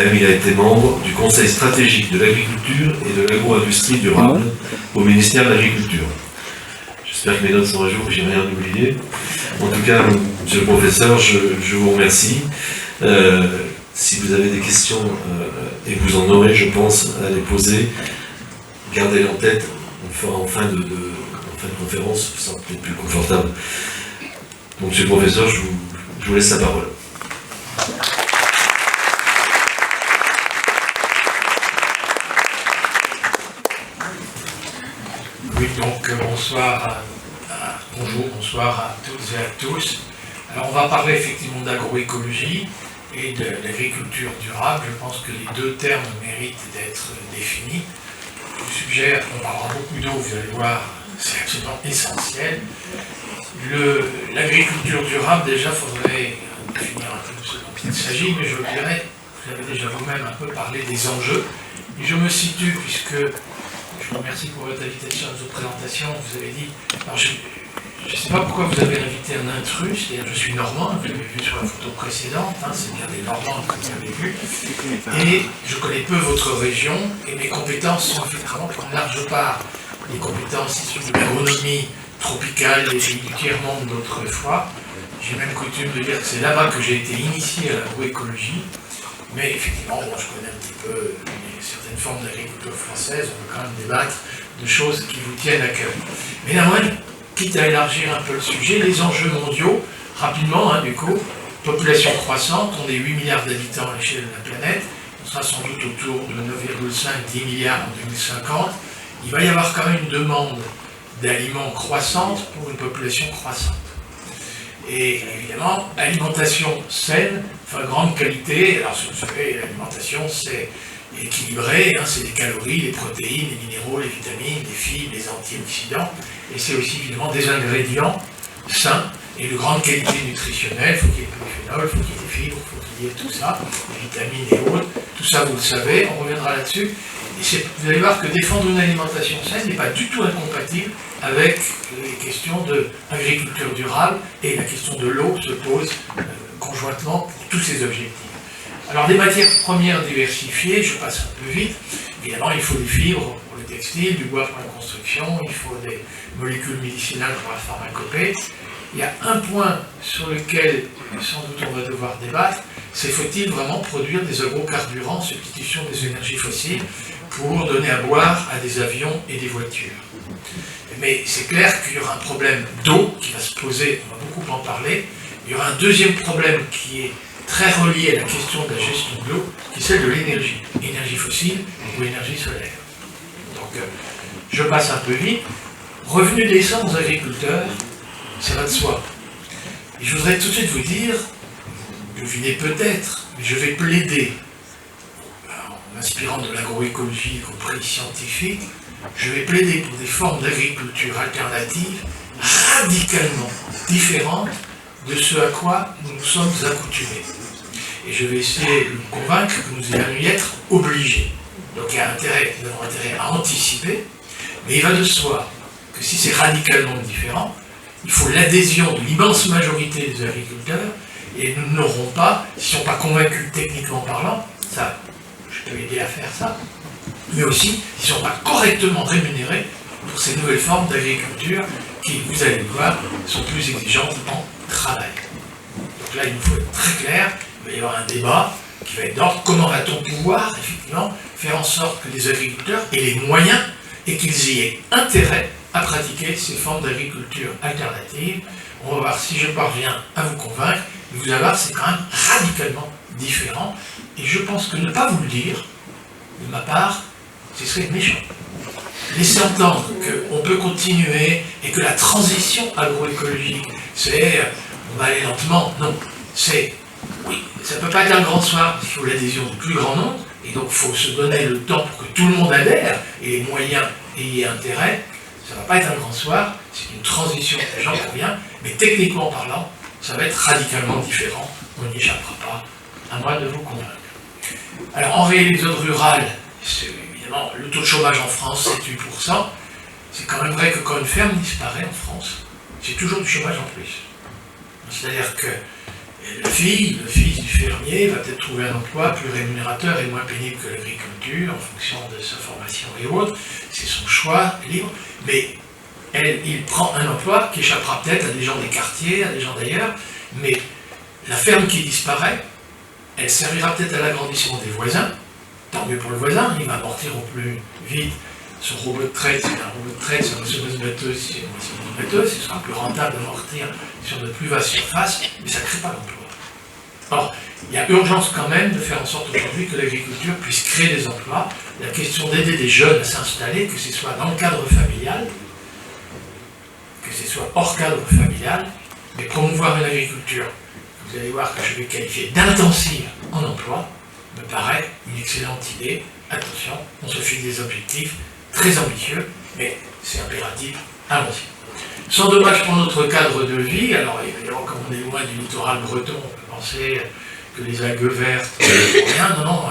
Il a été membre du Conseil stratégique de l'agriculture et de l'agro-industrie durable au ministère de l'Agriculture. J'espère que mes notes sont à jour, que j'ai rien oublié. En tout cas, monsieur le professeur, je vous remercie. Si vous avez des questions, et vous en aurez, je pense, à les poser, gardez-les en tête. On fera en fin de conférence, ce sera peut-être plus confortable. Donc, monsieur le professeur, je vous laisse la parole. Oui, donc bonsoir, bonsoir à toutes et à tous. Alors on va parler effectivement d'agroécologie et de l'agriculture durable. Je pense que les deux termes méritent d'être définis. Je vous suggère, on parlera beaucoup d'eau, vous allez voir, c'est absolument essentiel. L'agriculture durable, déjà, il faudrait définir un peu de ce dont il s'agit, mais je dirais, vous avez déjà vous-même un peu parlé des enjeux. Et je me situe, puisque je vous remercie pour votre invitation à votre présentation. Vous avez dit, alors je ne sais pas pourquoi vous avez invité un intrus, c'est-à-dire je suis normand, vous l'avez vu sur la photo précédente, c'est bien des Normands que vous avez vu, et je connais peu votre région, et mes compétences sont effectivement pour une large part des compétences issues de l'agronomie tropicale et du tiers-monde d'autrefois. J'ai même coutume de dire que c'est là-bas que j'ai été initié à l'agroécologie, mais effectivement, je connais un petit peu certaines formes d'agriculture française, on peut quand même débattre de choses qui vous tiennent à cœur. Mais néanmoins, quitte à élargir un peu le sujet, les enjeux mondiaux, rapidement, du coup, population croissante, on est 8 milliards d'habitants à l'échelle de la planète, on sera sans doute autour de 9,5-10 milliards en 2050. Il va y avoir quand même une demande d'aliments croissante pour une population croissante. Et évidemment, alimentation saine, enfin grande qualité. Alors, vous savez, l'alimentation, c'est équilibré, c'est les calories, les protéines, les minéraux, les vitamines, les fibres, les antioxydants. Et c'est aussi évidemment des ingrédients sains et de grande qualité nutritionnelle. Il faut qu'il y ait des polyphénols, il faut qu'il y ait des fibres, il faut qu'il y ait tout ça, les vitamines et autres. Tout ça, vous le savez, on reviendra là-dessus. Et vous allez voir que défendre une alimentation saine n'est pas du tout incompatible avec les questions d'agriculture durable, et la question de l'eau se pose conjointement pour tous ces objectifs. Alors des matières premières diversifiées, je passe un peu vite, évidemment il faut des fibres pour le textile, du bois pour la construction, il faut des molécules médicinales pour la pharmacopée. Il y a un point sur lequel sans doute on va devoir débattre, c'est faut-il vraiment produire des agrocarburants, substitution des énergies fossiles, pour donner à boire à des avions et des voitures. Mais c'est clair qu'il y aura un problème d'eau qui va se poser, on va beaucoup en parler. Il y aura un deuxième problème qui est très relié à la question de la gestion de l'eau, qui est celle de l'énergie, énergie fossile ou énergie solaire. Donc, je passe un peu vite. Revenu décent aux agriculteurs, ça va de soi. Et je voudrais tout de suite vous dire, devinez peut-être, mais je vais plaider, en m'inspirant de l'agroécologie, y compris scientifique, je vais plaider pour des formes d'agriculture alternatives radicalement différentes de ce à quoi nous nous sommes accoutumés. Et je vais essayer de vous convaincre que nous allons y être obligés. Donc il y a intérêt, nous avons intérêt à anticiper, mais il va de soi que si c'est radicalement différent, il faut l'adhésion de l'immense majorité des agriculteurs, et nous n'aurons pas, s'ils ne sont pas convaincus techniquement parlant, ça, je peux aider à faire ça, mais aussi s'ils ne sont pas correctement rémunérés pour ces nouvelles formes d'agriculture qui, vous allez le voir, sont plus exigeantes en travail. Donc là, il nous faut être très clair, il va y avoir un débat qui va être d'ordre, comment va-t-on pouvoir, effectivement, faire en sorte que les agriculteurs aient les moyens et qu'ils y aient intérêt à pratiquer ces formes d'agriculture alternatives. On va voir si je parviens à vous convaincre, mais vous allez voir, c'est quand même radicalement différent, et je pense que ne pas vous le dire, de ma part, ce serait méchant. Laisser entendre qu'on peut continuer et que la transition agroécologique, c'est on va aller lentement, non, c'est oui, ça ne peut pas être un grand soir, il faut l'adhésion du plus grand nombre, et donc il faut se donner le temps pour que tout le monde adhère et les moyens y aient intérêt. Ça ne va pas être un grand soir, c'est une transition, j'en conviens, mais techniquement parlant, ça va être radicalement différent, on n'y échappera pas, à moi de vous convaincre. Alors en réalité, les zones rurales, évidemment, le taux de chômage en France, c'est 8%. C'est quand même vrai que quand une ferme disparaît en France, c'est toujours du chômage en plus. C'est-à-dire que Et le fils du fermier va peut-être trouver un emploi plus rémunérateur et moins pénible que l'agriculture en fonction de sa formation et autres. C'est son choix libre. Mais il prend un emploi qui échappera peut-être à des gens des quartiers, à des gens d'ailleurs. Mais la ferme qui disparaît, elle servira peut-être à l'agrandissement des voisins. Tant mieux pour le voisin, il va amortir au plus vite son robot de traite, c'est un robot de traite, c'est une moissonneuse-batteuse, c'est une moissonneuse-batteuse, ce sera plus rentable d'amortir sur de plus vastes surfaces, mais ça ne crée pas d'emploi. Or, il y a urgence quand même de faire en sorte aujourd'hui que l'agriculture puisse créer des emplois. La question d'aider des jeunes à s'installer, que ce soit dans le cadre familial, que ce soit hors cadre familial, mais promouvoir une agriculture, vous allez voir que je vais qualifier d'intensive en emploi, me paraît une excellente idée. Attention, on se fixe des objectifs très ambitieux, mais c'est impératif, allons-y. Sans dommage pour notre cadre de vie, alors évidemment, comme on est loin du littoral breton, on peut penser que les algues vertes, rien, non,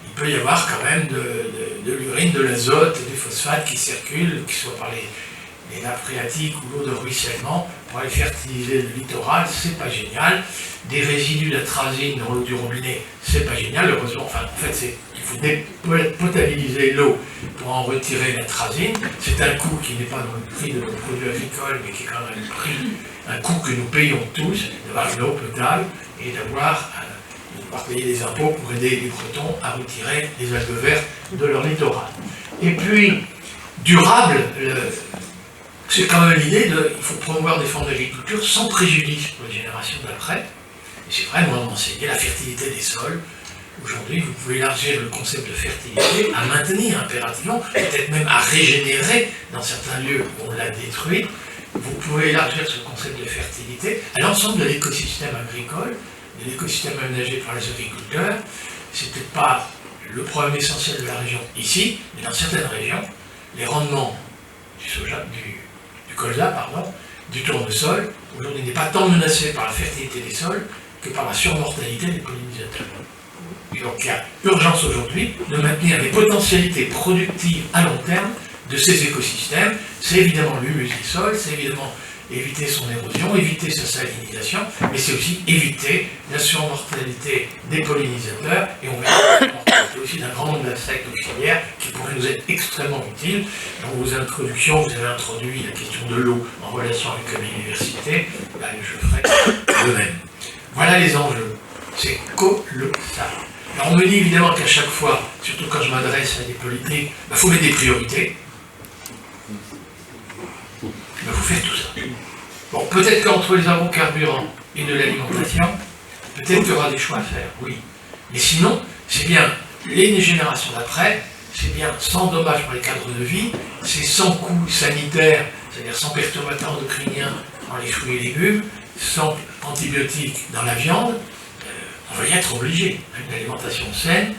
il peut y avoir quand même de l'urine, de l'azote, des phosphates qui circulent, qu'ils soient par les nappes phréatiques ou l'eau de ruissellement, pour aller fertiliser le littoral, c'est pas génial. Des résidus d'atrazine dans l'eau du robinet, c'est pas génial, heureusement, enfin, en fait, il faut potabiliser l'eau pour en retirer l'atrazine. C'est un coût qui n'est pas dans le prix de nos produits agricoles, mais qui est quand même un coût que nous payons tous, d'avoir une eau potable et de pouvoir payer des impôts pour aider les Bretons à retirer les algues vertes de leur littoral. Et puis, durable, c'est quand même l'idée il faut promouvoir des formes d'agriculture sans préjudice pour les générations d'après. Et c'est vrai, moi, on enseignait la fertilité des sols. Aujourd'hui, vous pouvez élargir le concept de fertilité à maintenir impérativement, peut-être même à régénérer dans certains lieux où on l'a détruit. Vous pouvez élargir ce concept de fertilité à l'ensemble de l'écosystème agricole, de l'écosystème aménagé par les agriculteurs. C'est peut-être pas le problème essentiel de la région ici, mais dans certaines régions, les rendements du soja, du colza, du tournesol, aujourd'hui n'est pas tant menacé par la fertilité des sols que par la surmortalité des pollinisateurs. Et donc il y a urgence aujourd'hui de maintenir les potentialités productives à long terme de ces écosystèmes. C'est évidemment l'humus des sols, c'est évidemment éviter son érosion, éviter sa salinisation, mais c'est aussi éviter la surmortalité des pollinisateurs, et on verra la mortalité aussi d'un grand nombre d'insectes auxiliaires qui pourraient nous être extrêmement utiles. Dans vos introductions, vous avez introduit la question de l'eau en relation avec la biodiversité, là je ferai de même. Voilà les enjeux, c'est colossal. Alors on me dit évidemment qu'à chaque fois, surtout quand je m'adresse à des politiques, il faut mettre des priorités. Il faut faire tout ça. Bon, peut-être qu'entre les agrocarburants et de l'alimentation, peut-être qu'il y aura des choix à faire, oui. Mais sinon, c'est bien les générations d'après, c'est bien sans dommage pour les cadres de vie, c'est sans coût sanitaire, c'est-à-dire sans perturbateurs endocriniens dans les fruits et légumes, sans antibiotiques dans la viande. On va y être obligé à une alimentation saine,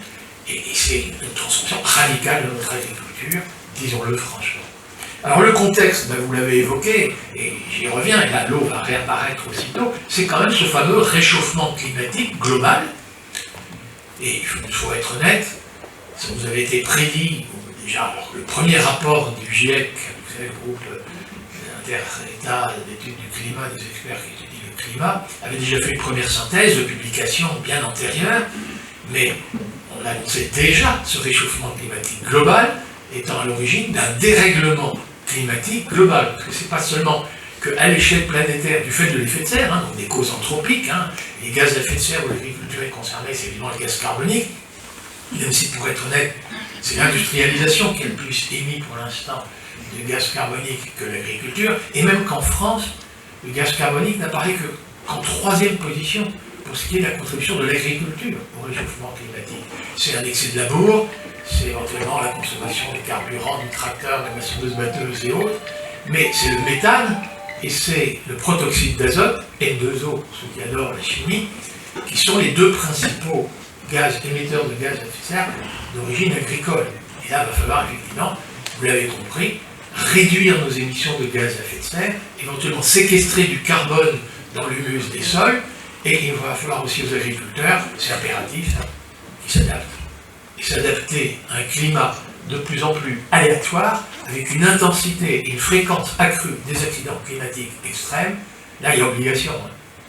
et c'est une transformation radicale de notre agriculture, disons-le franchement. Alors le contexte, vous l'avez évoqué, et j'y reviens, et là l'eau va réapparaître aussitôt, c'est quand même ce fameux réchauffement climatique global. Et il faut être honnête, ça vous avait été prédit, déjà, alors, le premier rapport du GIEC, vous savez, le groupe inter-État d'études du climat, des experts qui étudient le climat, avait déjà fait une première synthèse de publication bien antérieure, mais on annonçait déjà ce réchauffement climatique global étant à l'origine d'un dérèglement climatique global, parce que c'est pas seulement qu'à l'échelle planétaire, du fait de l'effet de serre, donc des causes anthropiques, les gaz à effet de serre où l'agriculture est concernée, c'est évidemment le gaz carbonique, même si pour être honnête, c'est l'industrialisation qui est le plus émis pour l'instant de gaz carbonique que l'agriculture, et même qu'en France, le gaz carbonique n'apparaît qu'en troisième position pour ce qui est de la contribution de l'agriculture au réchauffement climatique. C'est un excès de labour, c'est éventuellement la consommation des carburants, du tracteur, de la moissonneuse-batteuse et autres, mais c'est le méthane et c'est le protoxyde d'azote, N2O, pour ceux qui adorent la chimie, qui sont les deux principaux gaz émetteurs de gaz à effet de serre d'origine agricole. Et là, il va falloir effectivement, vous l'avez compris, réduire nos émissions de gaz à effet de serre, éventuellement séquestrer du carbone dans l'humus des sols, et il va falloir aussi aux agriculteurs, c'est impératif, qu'ils s'adaptent. Et s'adapter à un climat de plus en plus aléatoire, avec une intensité et une fréquence accrue des accidents climatiques extrêmes, là il y a obligation.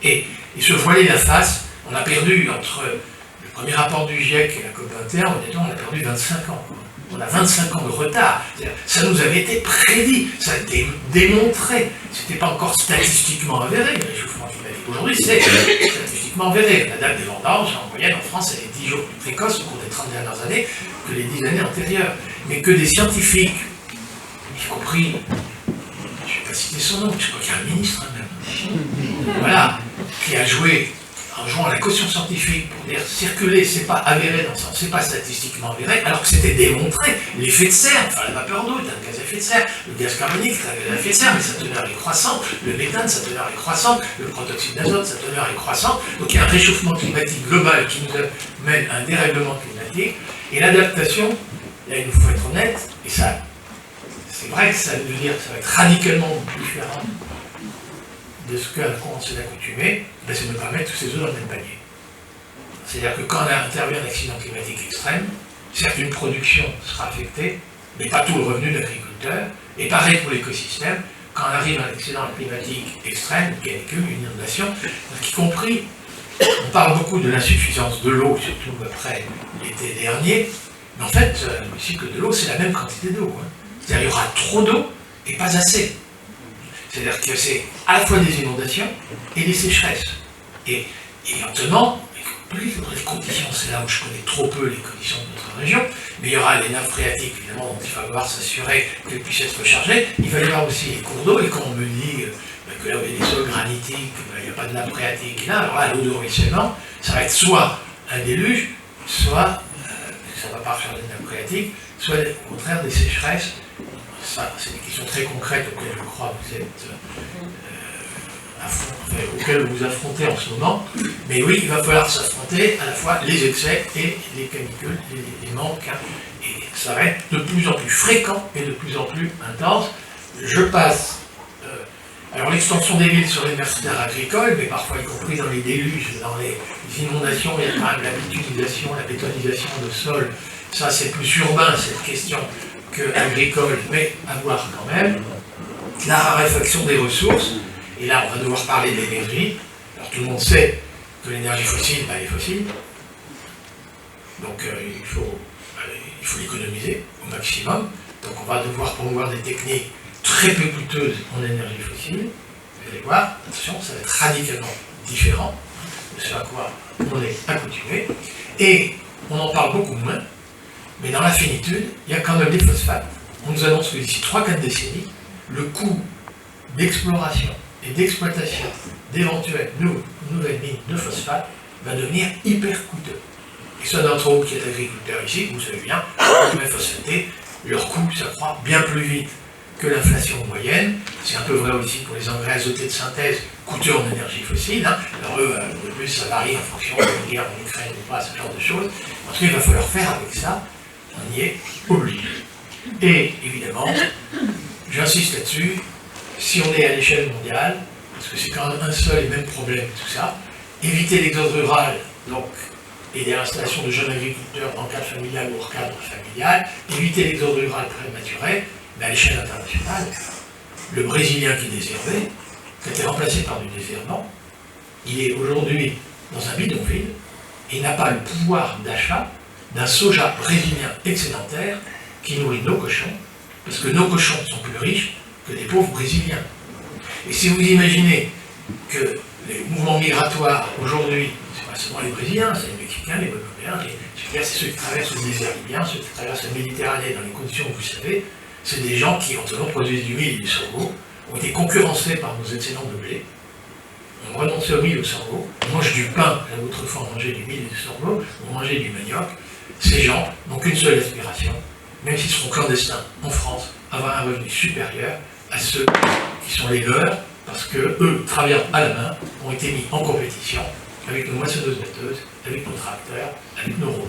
Et se voiler la face, on a perdu entre le premier rapport du GIEC et la COP21, honnêtement, on a perdu 25 ans. On a 25 ans de retard. Ça nous avait été prédit, ça a été démontré. Ce n'était pas encore statistiquement avéré, le réchauffement climatique. Aujourd'hui, c'est statistiquement avéré. La date des vendanges, en moyenne, en France, elle est 10 jours plus précoce au cours des 30 dernières années que les 10 années antérieures. Mais que des scientifiques, y compris, je ne vais pas citer son nom, je crois qu'il y a un ministre même, voilà, qui a joué en jouant à la caution scientifique pour dire circuler, c'est pas avéré dans le sens, c'est pas statistiquement avéré, alors que c'était démontré. L'effet de serre, enfin la vapeur d'eau est un gaz à effet de serre, le gaz carbonique est un gaz à effet de serre, mais sa teneur est croissante, le méthane, sa teneur est croissante, le protoxyde d'azote, sa teneur est croissante, donc il y a un réchauffement climatique global qui nous amène à un dérèglement climatique, et l'adaptation, là il nous faut être honnête, et ça, c'est vrai que ça veut dire que ça va être radicalement différent de ce qu'à quoi on s'est accoutumé, ben c'est ne pas mettre tous ces œufs dans le même panier. C'est-à-dire que quand intervient un accident climatique extrême, certes une production sera affectée, mais pas tout le revenu de l'agriculteur, et pareil pour l'écosystème, quand arrive un accident climatique extrême, canicule, une inondation, y compris, on parle beaucoup de l'insuffisance de l'eau, surtout après l'été dernier, mais en fait, le cycle de l'eau, c'est la même quantité d'eau. Hein. C'est-à-dire qu'il y aura trop d'eau et pas assez. C'est-à-dire que c'est à la fois des inondations et des sécheresses. Et maintenant, les conditions, c'est là où je connais trop peu les conditions de notre région, mais il y aura les nappes phréatiques, évidemment, dont il va falloir s'assurer qu'elles puissent être rechargées. Il va y avoir aussi les cours d'eau, et quand on me dit que là où il y a des sols granitiques, il n'y a pas de nappe phréatique, et là, alors là, l'eau de ruissellement, ça va être soit un déluge, soit, ça ne va pas faire des nappes phréatiques, soit au contraire des sécheresses. Ça, c'est des questions très concrètes auxquelles je crois que vous êtes auxquelles vous vous affrontez en ce moment. Mais oui, il va falloir s'affronter à la fois les excès et les canicules, les manques. Hein, et ça va être de plus en plus fréquent et de plus en plus intense. Je passe. Alors l'extension des villes sur les terres agricoles, mais parfois y compris dans les déluges, dans les inondations, il y a quand même la bitumisation, la bétonisation de sol. Ça, c'est plus urbain, cette question, agricole, mais à voir quand même, la raréfaction des ressources, et là on va devoir parler de l'énergie. Alors tout le monde sait que l'énergie fossile, est fossile, donc il faut l'économiser au maximum, donc on va devoir promouvoir des techniques très peu coûteuses en énergie fossile. Vous allez voir, attention, ça va être radicalement différent de ce à quoi on est accoutumé, et on en parle beaucoup moins. Mais dans la finitude, il y a quand même des phosphates. On nous annonce que d'ici 3-4 décennies, le coût d'exploration et d'exploitation d'éventuelles nouvelles mines de phosphate va devenir hyper coûteux. Et ceux d'entre vous qui êtes agriculteurs ici, vous savez bien, les engrais phosphatés, leur coût s'accroît bien plus vite que l'inflation moyenne. C'est un peu vrai aussi pour les engrais azotés de synthèse coûteux en énergie fossile. Hein. Alors eux, de plus, ça varie en fonction de la guerre en Ukraine ou pas, ce genre de choses. En tout cas, il va falloir faire avec ça. On y est obligé. Et évidemment, j'insiste là-dessus, si on est à l'échelle mondiale, parce que c'est quand même un seul et même problème, tout ça, éviter l'exode rural, donc, et des installations de jeunes agriculteurs dans le cadre familial ou hors cadre familial, éviter l'exode rural prématuré, mais à l'échelle internationale, le Brésilien qui désherbait, qui a été remplacé par du désherbant, il est aujourd'hui dans un bidonville et n'a pas le pouvoir d'achat d'un soja brésilien excédentaire qui nourrit nos cochons, parce que nos cochons sont plus riches que des pauvres Brésiliens. Et si vous imaginez que les mouvements migratoires aujourd'hui, c'est pas seulement les Brésiliens, c'est les Mexicains, les Colombiens, c'est ceux qui traversent le désert libyen, ceux qui traversent la Méditerranée dans les conditions que vous savez, c'est des gens qui, en tenant, produisent du mil et du sorgho, ont été concurrencés par nos excédents de blé, ont renoncé au mil et au sorgho, on mange du pain, là autrefois on mangeait du mil et du sorgho, on mangeait du manioc. Ces gens n'ont qu'une seule aspiration, même s'ils seront clandestins en France, avoir un revenu supérieur à ceux qui sont les leurs, parce que eux, travaillant à la main, ont été mis en compétition avec nos moissonneuses-batteuses, avec nos tracteurs, avec nos robots.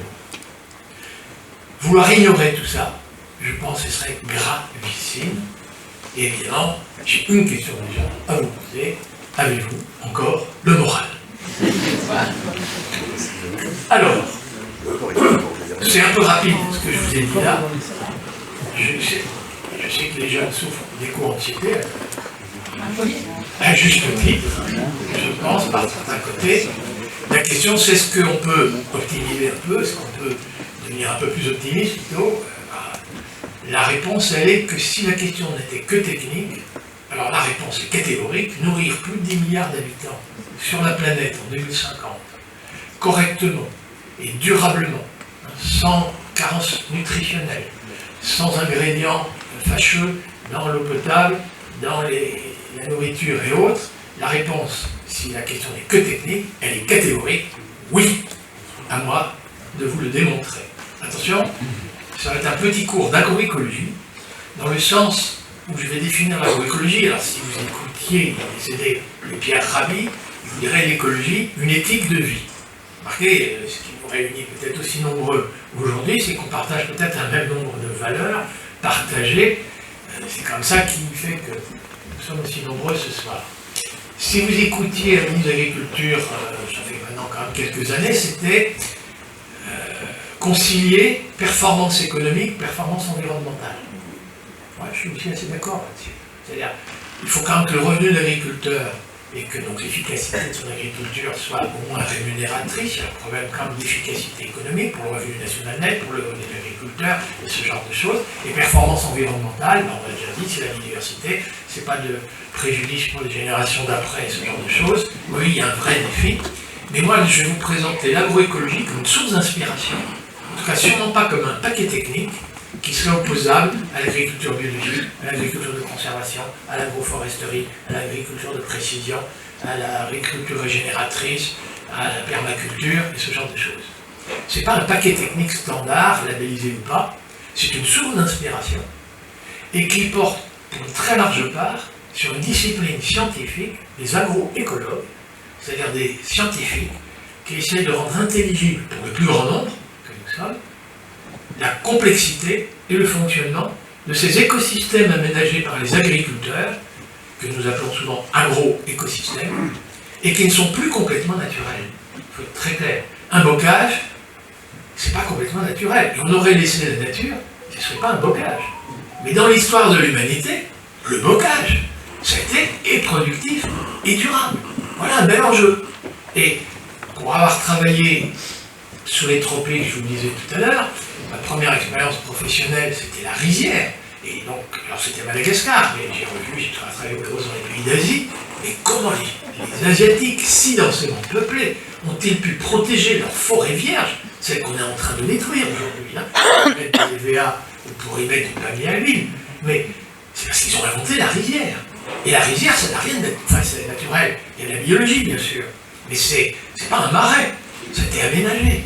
Vouloir ignorer tout ça, je pense que ce serait gravissime. Et évidemment, j'ai une question déjà à vous poser. Avez-vous encore le moral? Alors, c'est un peu rapide ce que je vous ai dit là. Je sais que les jeunes souffrent d'éco-anxiété. à juste titre, je pense, par certains côtés. La question, c'est est-ce qu'on peut optimiser un peu, est-ce qu'on peut devenir un peu plus optimiste plutôt? La réponse, elle est que si la question n'était que technique, alors la réponse est catégorique, nourrir plus de 10 milliards d'habitants sur la planète en 2050, correctement et durablement, sans carence nutritionnelle, sans ingrédients fâcheux dans l'eau potable, dans la nourriture et autres, la réponse, si la question n'est que technique, elle est catégorique, oui, à moi de vous le démontrer. Attention, ça va être un petit cours d'agroécologie, dans le sens où je vais définir l'agroécologie. Alors si vous écoutiez, il est décédé, le Pierre Rabhi, il vous dirait l'écologie, une éthique de vie. Remarquez, ce qui nous réunit peut-être aussi nombreux aujourd'hui, c'est qu'on partage peut-être un même nombre de valeurs partagées. C'est comme ça qui fait que nous sommes aussi nombreux ce soir. Si vous écoutiez la ministre de l'Agriculture, ça fait maintenant quand même quelques années, c'était concilier performance économique, performance environnementale. Ouais, je suis aussi assez d'accord là-dessus. C'est-à-dire, il faut quand même que le revenu de l'agriculteur et que donc l'efficacité de son agriculture soit au moins rémunératrice. Il y a un problème quand même d'efficacité économique pour le revenu national net, pour le revenu de l'agriculteur, et ce genre de choses. Et performance environnementale, on l'a déjà dit, c'est la biodiversité, c'est pas de préjudice pour les générations d'après, ce genre de choses. Oui, il y a un vrai défi. Mais moi, je vais vous présenter l'agroécologie comme une source d'inspiration. En tout cas, sûrement pas comme un paquet technique qui serait opposable à l'agriculture biologique, à l'agriculture de conservation, à l'agroforesterie, à l'agriculture de précision, à l'agriculture régénératrice, à la permaculture et ce genre de choses. Ce n'est pas un paquet technique standard, labellisé ou pas, c'est une source d'inspiration et qui porte pour une très large part sur une discipline scientifique, des agroécologues, c'est-à-dire des scientifiques qui essaient de rendre intelligible pour le plus grand nombre que nous sommes la complexité et le fonctionnement de ces écosystèmes aménagés par les agriculteurs, que nous appelons souvent agro-écosystèmes, et qui ne sont plus complètement naturels. Il faut être très clair. Un bocage, c'est pas complètement naturel. Et on aurait laissé la nature, ce ne serait pas un bocage. Mais dans l'histoire de l'humanité, le bocage, ça a été et productif et durable. Voilà un bel enjeu. Et pour avoir travaillé sur les tropiques, je vous le disais tout à l'heure, ma première expérience professionnelle, c'était la rizière. Et donc, alors c'était à Madagascar, mais j'ai travaillé au dans les pays d'Asie. Et comment les Asiatiques, si densément peuplés, ont-ils pu protéger leurs forêts vierges, celles qu'on est en train de détruire aujourd'hui, pour y mettre des VA ou pour y mettre du palmier à l'huile. Mais c'est parce qu'ils ont inventé la rizière. Et la rizière, ça n'a rien d'être. Enfin, c'est naturel. Il y a de la biologie, bien sûr. Mais c'est pas un marais. Ça a été aménagé.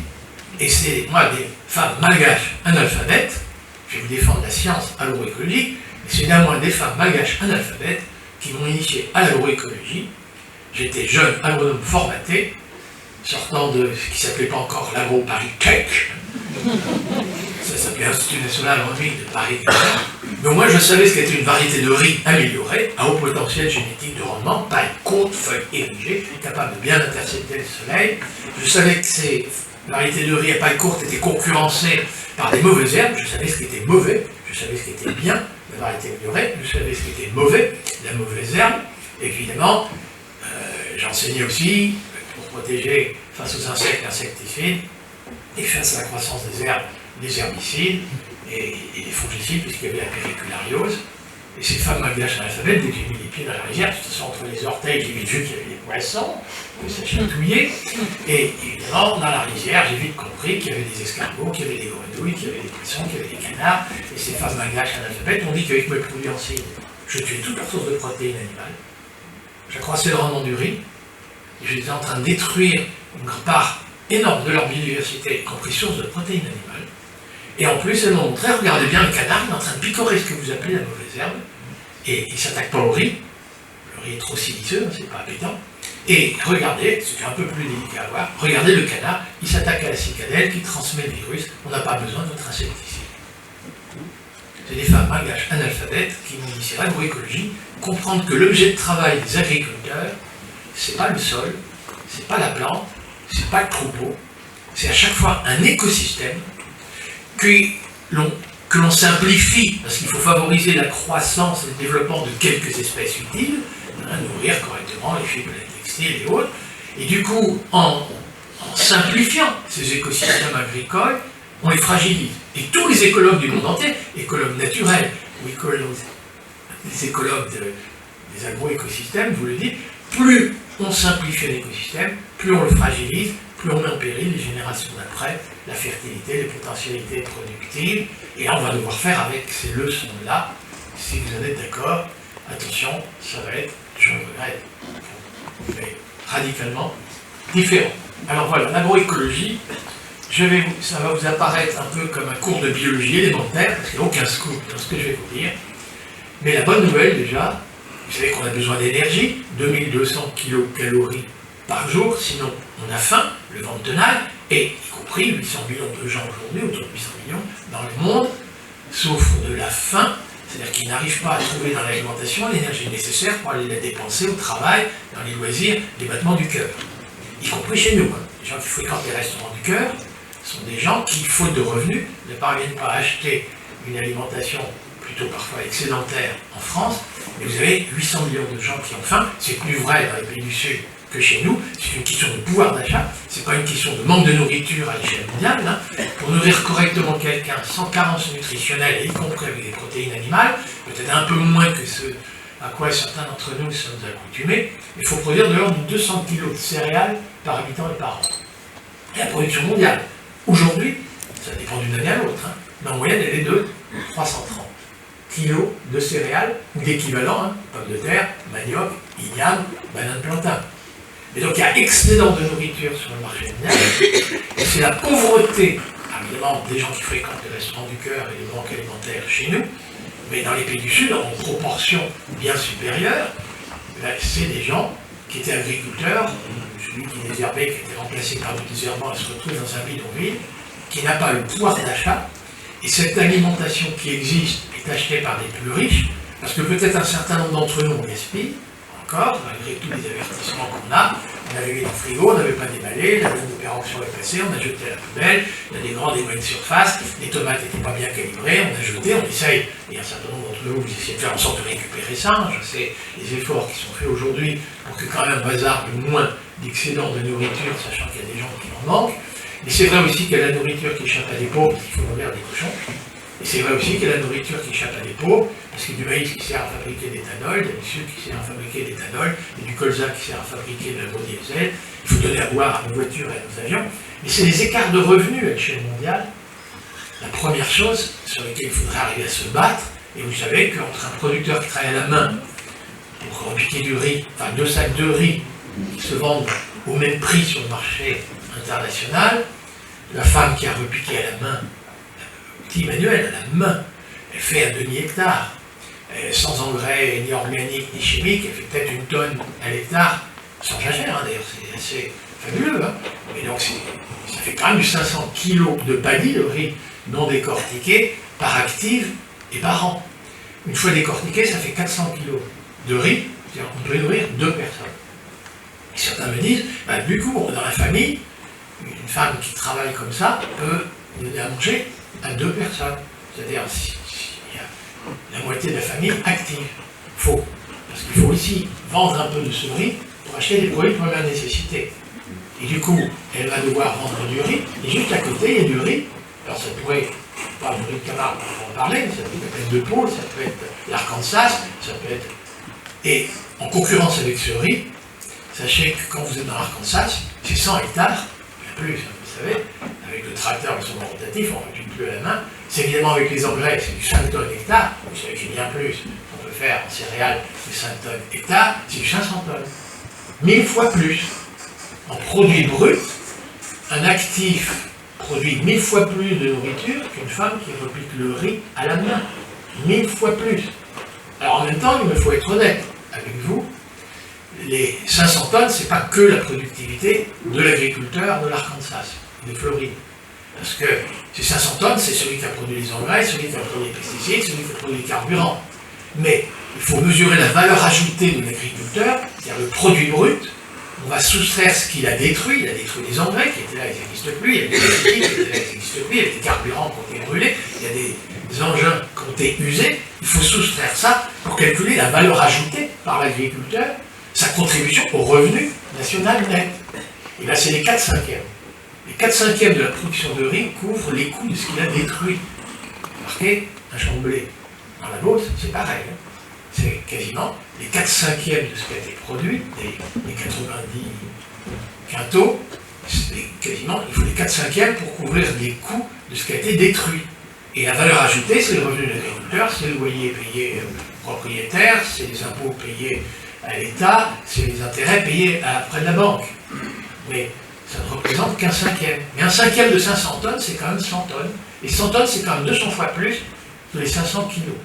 Et c'est, moi, des femmes malgaches analphabètes, je vais vous défendre la science agroécologique, mais c'est néanmoins des femmes malgaches analphabètes qui m'ont initié à l'agroécologie. J'étais jeune agronome formaté, sortant de ce qui ne s'appelait pas encore l'agro-Paris Tech. Ça s'appelait Institut National Agronome de Paris. Mais moi, je savais ce qu'était une variété de riz améliorée, à haut potentiel génétique de rendement, taille courte, feuilles érigées, capable de bien intercepter le soleil. Je savais que ces variétés de riz à paille courte étaient concurrencées par des mauvaises herbes. Je savais ce qui était mauvais, je savais ce qui était bien, la variété améliorée, je savais ce qui était mauvais, la mauvaise herbe. Évidemment, j'enseignais aussi, pour protéger face aux insectes, insecticides, et face à la croissance des herbes, des herbicides et des fongicides, puisqu'il y avait la périculariose. Et ces femmes malgaches analphabètes, dès que j'ai mis les pieds dans la rizière, de toute façon, entre les orteils, j'ai vite vu qu'il y avait des poissons, que ça chatouillait. Et évidemment, dans la rizière, j'ai vite compris qu'il y avait des escargots, qu'il y avait des grenouilles, qu'il y avait des poissons, qu'il y avait des canards. Et ces femmes malgaches analphabètes m'ont dit qu'avec mes produits en cygne, je tuais toute leur source de protéines animales. J'accroissais le rendement du riz. Et j'étais en train de détruire une part énorme de leur biodiversité, y compris source de protéines animales. Et en plus, elles m'ont montré, regardez bien, le canard, il est en train de picorer ce que vous appelez la mauvaise herbe, et il ne s'attaque pas au riz. Le riz est trop siliceux, c'est pas appétant. Et regardez, c'est un peu plus délicat à voir, regardez le canard, il s'attaque à la cicadelle qui transmet le virus, on n'a pas besoin de notre insecticide. C'est des femmes malgaches analphabètes qui m'ont dit, c'est l'agroécologie, comprendre que l'objet de travail des agriculteurs, c'est pas le sol, c'est pas la plante, c'est pas le troupeau, c'est à chaque fois un écosystème que l'on simplifie, parce qu'il faut favoriser la croissance et le développement de quelques espèces utiles, nourrir correctement les fibres textiles et autres. Et du coup, en simplifiant ces écosystèmes agricoles, on les fragilise. Et tous les écologues du monde entier, écologues naturels ou les écologues des agroécosystèmes, vous le dites, plus on simplifie l'écosystème, plus on le fragilise, plus on met en péril les générations d'après, la fertilité, les potentialités productives. Et là, on va devoir faire avec ces leçons-là. Si vous en êtes d'accord, attention, ça va être, je regrette, mais radicalement différent. Alors voilà, l'agroécologie, ça va vous apparaître un peu comme un cours de biologie élémentaire, parce qu'il n'y a aucun scoop dans ce que je vais vous dire. Mais la bonne nouvelle déjà, vous savez qu'on a besoin d'énergie, 2200 kilocalories par jour, sinon on a faim, le ventre tenaille, et y compris 800 millions de gens aujourd'hui, autour de 800 millions dans le monde, souffrent de la faim, c'est-à-dire qu'ils n'arrivent pas à trouver dans l'alimentation l'énergie nécessaire pour aller la dépenser au travail, dans les loisirs, les battements du cœur. Y compris chez nous. Les gens qui fréquentent les restaurants du cœur sont des gens qui, faute de revenus, ne parviennent pas à acheter une alimentation plutôt parfois excédentaire en France, mais vous avez 800 millions de gens qui ont faim. C'est plus vrai dans les pays du Sud que chez nous. C'est une question de pouvoir d'achat, c'est pas une question de manque de nourriture à l'échelle mondiale. Pour nourrir correctement quelqu'un sans carence nutritionnelle, y compris avec des protéines animales, peut-être un peu moins que ce à quoi certains d'entre nous sommes accoutumés, il faut produire de l'ordre de 200 kg de céréales par habitant et par an. Et la production mondiale, aujourd'hui, ça dépend d'une année à l'autre, mais en moyenne elle est de 330 kg de céréales, ou d'équivalent, pommes de terre, manioc, igname, banane plantain. Et donc il y a excédent de nourriture sur le marché mondial, et c'est la pauvreté, évidemment, des gens qui fréquentent les restaurants du cœur et les banques alimentaires chez nous, mais dans les pays du Sud, en proportion bien supérieure, c'est des gens qui étaient agriculteurs, celui qui désherbait, qui était remplacé par du désherbant, se retrouve dans un bidonville, qui n'a pas le pouvoir d'achat, et cette alimentation qui existe est achetée par les plus riches, parce que peut-être un certain nombre d'entre nous on gaspille, encore, malgré tous les avertissements qu'on a. On avait mis dans le frigo, on n'avait pas déballé, la date d'opération est passée, on a jeté à la poubelle, il y a des grandes et moyennes surfaces, les tomates n'étaient pas bien calibrées, on a jeté, on essaye, et un certain nombre d'entre vous, vous essayez de faire en sorte de récupérer ça, je sais les efforts qui sont faits aujourd'hui pour que quand même bazar de moins d'excédent de nourriture, sachant qu'il y a des gens qui en manquent, mais c'est vrai aussi qu'il y a la nourriture qui échappe à des pauvres, parce qu'il faut nourrir des cochons, et c'est vrai aussi qu'il y a la nourriture qui échappe à des pauvres, parce qu'il y a du maïs qui sert à fabriquer d'éthanol, il y a du sucre qui sert à fabriquer d'éthanol, il y a du colza qui sert à fabriquer de l'agrodiesel, il faut donner à boire à nos voitures et à nos avions. Mais c'est les écarts de revenus à l'échelle mondiale, la première chose sur laquelle il faudrait arriver à se battre, et vous savez qu'entre un producteur qui travaille à la main pour repiquer du riz, enfin 2 sacs de riz qui se vendent au même prix sur le marché international, la femme qui a repiqué à la main, petit manuel à la main, elle fait un demi-hectare, sans engrais ni organique ni chimique, elle fait peut-être 1 tonne à l'hectare, sans jachère d'ailleurs, c'est assez fabuleux. Mais donc ça fait quand même 500 kg de paddy, de riz non décortiqué, par active et par an. Une fois décortiqué, ça fait 400 kg de riz, c'est-à-dire qu'on peut nourrir 2 personnes. Et certains me disent, du coup, dans la famille, une femme qui travaille comme ça peut donner à manger à 2 personnes. C'est-à-dire, il y a la moitié de la famille active. Faux. Parce qu'il faut aussi vendre un peu de ce riz pour acheter des produits de première nécessité. Et du coup, elle va devoir vendre du riz, et juste à côté, il y a du riz. Alors ça pourrait, pas du riz de Camargue, on va en parler, ça peut être de Pôle, ça peut être l'Arkansas, ça peut être... Et en concurrence avec ce riz, sachez que quand vous êtes dans l'Arkansas, c'est 100 hectares, bien plus, vous savez, avec le tracteur et son rotatif, on ne récupère plus à la main. C'est évidemment avec les engrais, c'est du 5 tonnes hectare, vous savez qu'il y a bien plus, on peut faire en céréales de 5 tonnes hectare, c'est du 500 tonnes. 1000 fois plus. En produit brut, un actif produit 1000 fois plus de nourriture qu'une femme qui repique le riz à la main. 1000 fois plus. Alors en même temps, il me faut être honnête avec vous, les 500 tonnes, ce n'est pas que la productivité de l'agriculteur de l'Arkansas, de Floride. Parce que ces 500 tonnes, c'est celui qui a produit les engrais, celui qui a produit les pesticides, celui qui a produit les carburants. Mais il faut mesurer la valeur ajoutée de l'agriculteur, c'est-à-dire le produit brut. On va soustraire ce qu'il a détruit. Il a détruit les engrais qui étaient là, ils n'existent plus. Il y a des pesticides qui étaient là, ils n'existent plus. Il y a des carburants qui ont été brûlés. Il y a des engins qui ont été usés. Il faut soustraire ça pour calculer la valeur ajoutée par l'agriculteur sa contribution au revenu national net. Et là, c'est les 4/5. Les 4/5 de la production de riz couvrent les coûts de ce qu'il a détruit. Remarquez, un champ de blé dans la Beauce, c'est pareil. C'est quasiment les 4/5 de ce qui a été produit, les 90 quintaux, quasiment, il faut les 4/5 pour couvrir les coûts de ce qui a été détruit. Et la valeur ajoutée, c'est le revenu de l'agriculteur, c'est le loyer payé au propriétaire, c'est les impôts payés à l'État, c'est les intérêts payés auprès de la banque. Mais ça ne représente qu'un 5e. Mais un 5e de 500 tonnes, c'est quand même 100 tonnes. Et 100 tonnes, c'est quand même 200 fois plus que les 500 kilos.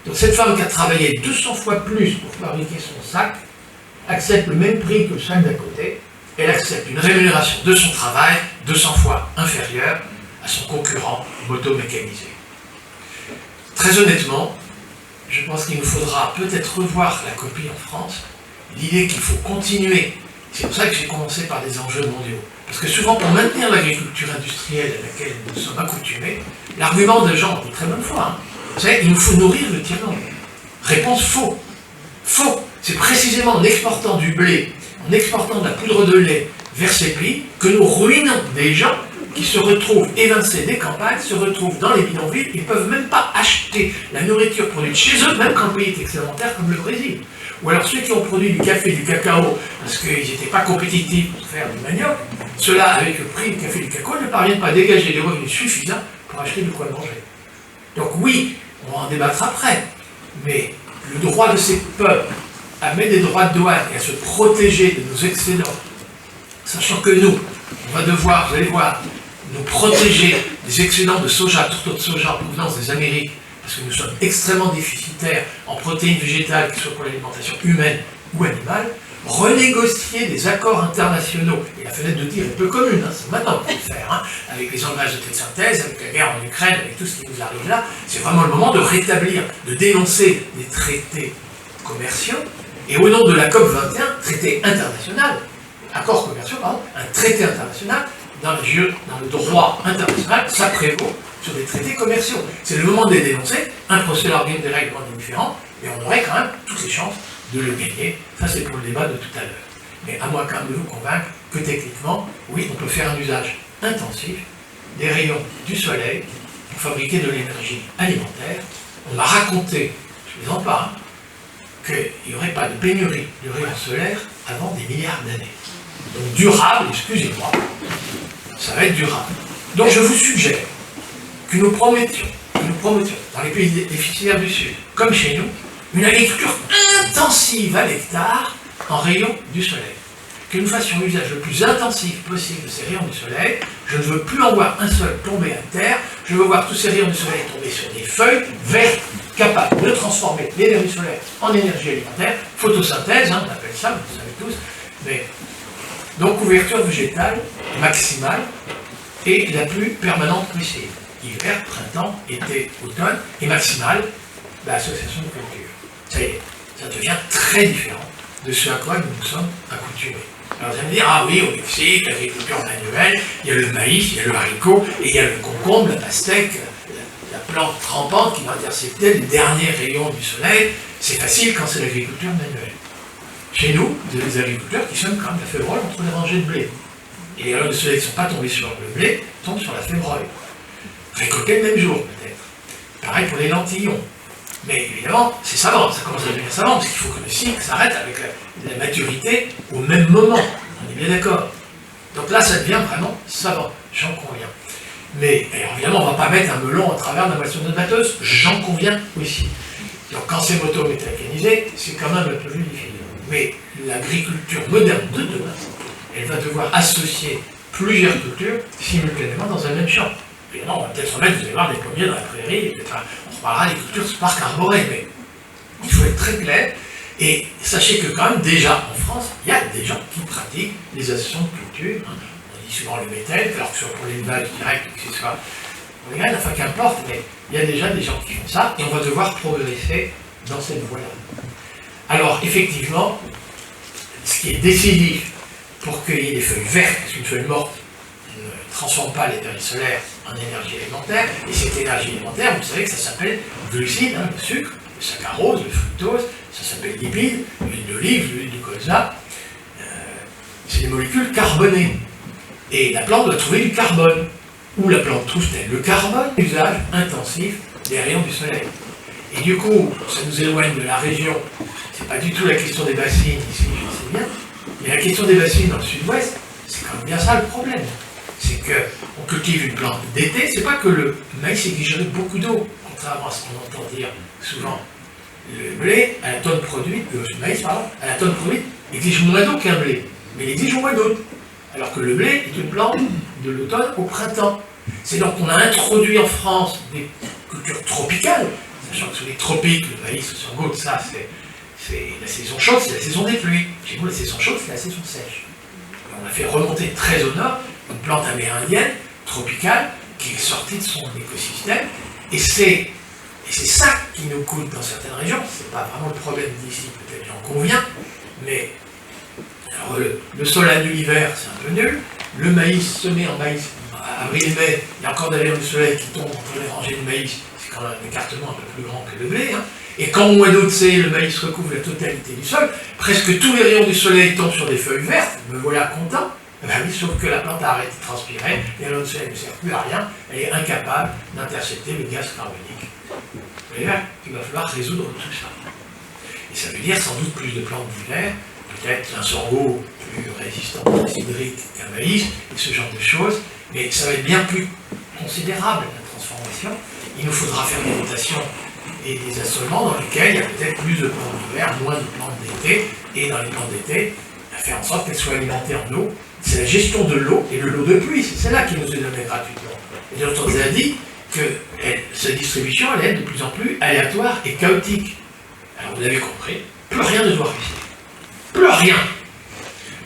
Donc cette femme qui a travaillé 200 fois plus pour fabriquer son sac, accepte le même prix que le sac d'à côté, elle accepte une rémunération de son travail 200 fois inférieure à son concurrent motomécanisé. Très honnêtement, je pense qu'il nous faudra peut-être revoir la copie en France, l'idée qu'il faut continuer. C'est pour ça que j'ai commencé par des enjeux mondiaux. Parce que souvent, pour maintenir l'agriculture industrielle à laquelle nous sommes accoutumés, l'argument de gens de très bonne foi, vous savez, il nous faut nourrir le tiers-monde. Réponse faux. Faux. C'est précisément en exportant du blé, en exportant de la poudre de lait vers ces pays, que nous ruinons des gens qui se retrouvent évincés des campagnes, se retrouvent dans les bidonvilles, ils ne peuvent même pas acheter la nourriture produite chez eux, même quand le pays est excédentaire comme le Brésil. Ou alors ceux qui ont produit du café, du cacao, parce qu'ils n'étaient pas compétitifs pour faire du manioc, ceux-là, avec le prix du café et du cacao, ne parviennent pas à dégager des revenus suffisants pour acheter de quoi manger. Donc oui, on va en débattre après, mais le droit de ces peuples à mettre des droits de douane et à se protéger de nos excédents, sachant que nous, on va devoir, vous allez voir, nous protéger des excédents de soja, tourteaux de soja en provenance des Amériques, parce que nous sommes extrêmement déficitaires en protéines végétales, que ce soit pour l'alimentation humaine ou animale, renégocier des accords internationaux. Et la fenêtre de tir est peu commune, c'est maintenant qu'il faut le faire, avec les engagements de traité de synthèse, avec la guerre en Ukraine, avec tout ce qui nous arrive là. C'est vraiment le moment de rétablir, de dénoncer des traités commerciaux, et au nom de la COP 21, traité international, accords commerciaux, pardon, un traité international, dans le droit international, ça prévaut sur des traités commerciaux. C'est le moment de les dénoncer, un procès d'organe des règlements différents, et on aurait quand même toutes les chances de le gagner. Ça, c'est pour le débat de tout à l'heure. Mais à moi quand même de vous convaincre que techniquement, oui, on peut faire un usage intensif des rayons du soleil pour fabriquer de l'énergie alimentaire. On m'a raconté, je ne plaisante pas, qu'il n'y aurait pas de pénurie de rayons solaires avant des milliards d'années. Donc durable, excusez-moi, ça va être durable. Donc je vous suggère que nous promettions dans les pays déficitaires du Sud, comme chez nous, une agriculture intensive à l'hectare en rayons du soleil. Que nous fassions l'usage le plus intensif possible de ces rayons du soleil. Je ne veux plus en voir un seul tomber à terre. Je veux voir tous ces rayons du soleil tomber sur des feuilles vertes, capables de transformer l'énergie solaire en énergie alimentaire. Photosynthèse, on appelle ça, vous le savez tous. Mais donc couverture végétale maximale et la plus permanente possible. Hiver, printemps, été, automne, et maximale, l'association de culture. Ça y est, ça devient très différent de ce à quoi nous nous sommes accoutumés. Alors vous allez me dire, ah oui, au Mexique, l'agriculture manuelle, il y a le maïs, il y a le haricot, et il y a le concombre, la pastèque, la plante trempante qui va intercepter les derniers rayons du soleil. C'est facile quand c'est l'agriculture manuelle. Chez nous, vous avez des agriculteurs qui sèment quand même la févroille entre les rangées de blé. Et les rayons du soleil qui ne sont pas tombés sur le blé tombent sur la févroille. Récoltés le même jour, peut-être. Pareil pour les lentillons. Mais évidemment, c'est savant, ça commence à devenir savant, parce qu'il faut que le cycle s'arrête avec la maturité au même moment. On est bien d'accord. Donc là, ça devient vraiment savant, j'en conviens. Mais alors, évidemment, on ne va pas mettre un melon à travers la moissonneuse batteuse, j'en conviens aussi. Donc quand c'est moto-mécanisé, c'est quand même un peu plus difficile. Mais l'agriculture moderne de demain, elle va devoir associer plusieurs cultures simultanément dans un même champ. Évidemment, on va peut-être remettre, vous allez voir, des pommiers dans la prairie, on reparlera des cultures de parcs arborés, mais il faut être très clair. Et sachez que quand même, déjà, en France, il y a des gens qui pratiquent les associations de culture. On dit souvent le métal, alors que ce soit pour l'élevage direct, que ce soit pour les graines, enfin qu'importe, mais il y a déjà des gens qui font ça, et on va devoir progresser dans cette voie-là. Alors, effectivement, ce qui est décisif pour qu'il y ait des feuilles vertes, parce qu'une feuille morte ne transforme pas l'énergie solaire en énergie alimentaire, et cette énergie alimentaire, vous savez que ça s'appelle glucides, le sucre, le saccharose, le fructose, ça s'appelle lipide, l'huile d'olive, l'huile de colza, c'est des molécules carbonées. Et la plante doit trouver du carbone. Où la plante trouve-t-elle le carbone? Usage intensif des rayons du soleil. Et du coup, ça nous éloigne de la région. C'est pas du tout la question des bassines ici, je sais bien, mais la question des bassines dans le sud-ouest, c'est quand même bien ça le problème. C'est qu'on cultive une plante d'été, c'est pas que le maïs exige beaucoup d'eau, contrairement à ce qu'on entend dire souvent. Le blé, à la tonne produite, le maïs, pardon, à la tonne produite, exige moins d'eau qu'un blé, mais il exige moins d'eau. Alors que le blé est une plante de l'automne au printemps. C'est donc qu'on a introduit en France des cultures tropicales, sachant que sous les tropiques, le maïs, le sorgho, ça, c'est la saison chaude, c'est la saison des pluies. Chez nous, la saison chaude, c'est la saison sèche. Et on a fait remonter très au nord une plante amérindienne, tropicale, qui est sortie de son écosystème, et c'est ça qui nous coûte dans certaines régions. C'est pas vraiment le problème d'ici, peut-être j'en conviens, mais alors, le sol annule l'hiver, c'est un peu nul. Le maïs semé en maïs, avril-mai, il y a encore des rayons du soleil qui tombent entre les rangées de maïs, c'est quand même un écartement un peu plus grand que le blé. Hein. Et quand au mois d'août, le maïs recouvre la totalité du sol, presque tous les rayons du soleil tombent sur des feuilles vertes, me voilà content. Ben oui, sauf que la plante a arrêté de transpirer, les rayons du soleil ne servent plus à rien, elle est incapable d'intercepter le gaz carbonique. Et là, il va falloir résoudre tout ça. Et ça veut dire sans doute plus de plantes d'hiver, peut-être un sorgho plus résistant aux hydriques qu'un maïs, et ce genre de choses, mais ça va être bien plus considérable, la transformation. Il nous faudra faire des rotations et des assolements dans lesquels il y a peut-être plus de plantes d'hiver, moins de plantes d'été, et dans les plantes d'été, faire en sorte qu'elles soient alimentées en eau. C'est la gestion de l'eau et de l'eau de pluie, c'est celle-là qui nous est donnée gratuitement. Et d'autres on a dit que cette distribution, elle est de plus en plus aléatoire et chaotique. Alors vous l'avez compris, plus rien ne doit ruisseler. Plus rien.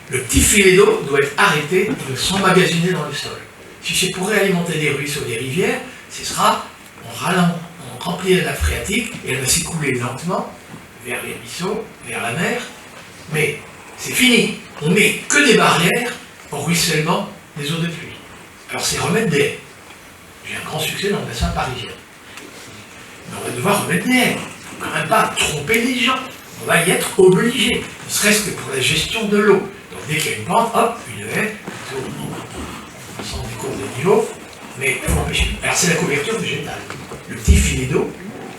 Le petit filet d'eau doit être arrêté de s'emmagasiner dans le sol. Si c'est pour réalimenter des ruisseaux, des rivières, ce sera on remplit la nappe phréatique et elle va s'écouler lentement vers les ruisseaux, vers la mer. Mais c'est fini. On met que des barrières au ruissellement des eaux de pluie. Alors c'est remettre des haies. J'ai un grand succès dans le bassin parisien. Mais on va devoir remettre des haies. Il ne faut quand même pas tromper les gens. On va y être obligé, ne serait-ce que pour la gestion de l'eau. Donc dès qu'il y a une pente, hop, une haie, plutôt sans des courbes de niveau, mais il faut empêcher. Alors c'est la couverture végétale. Le petit filet d'eau,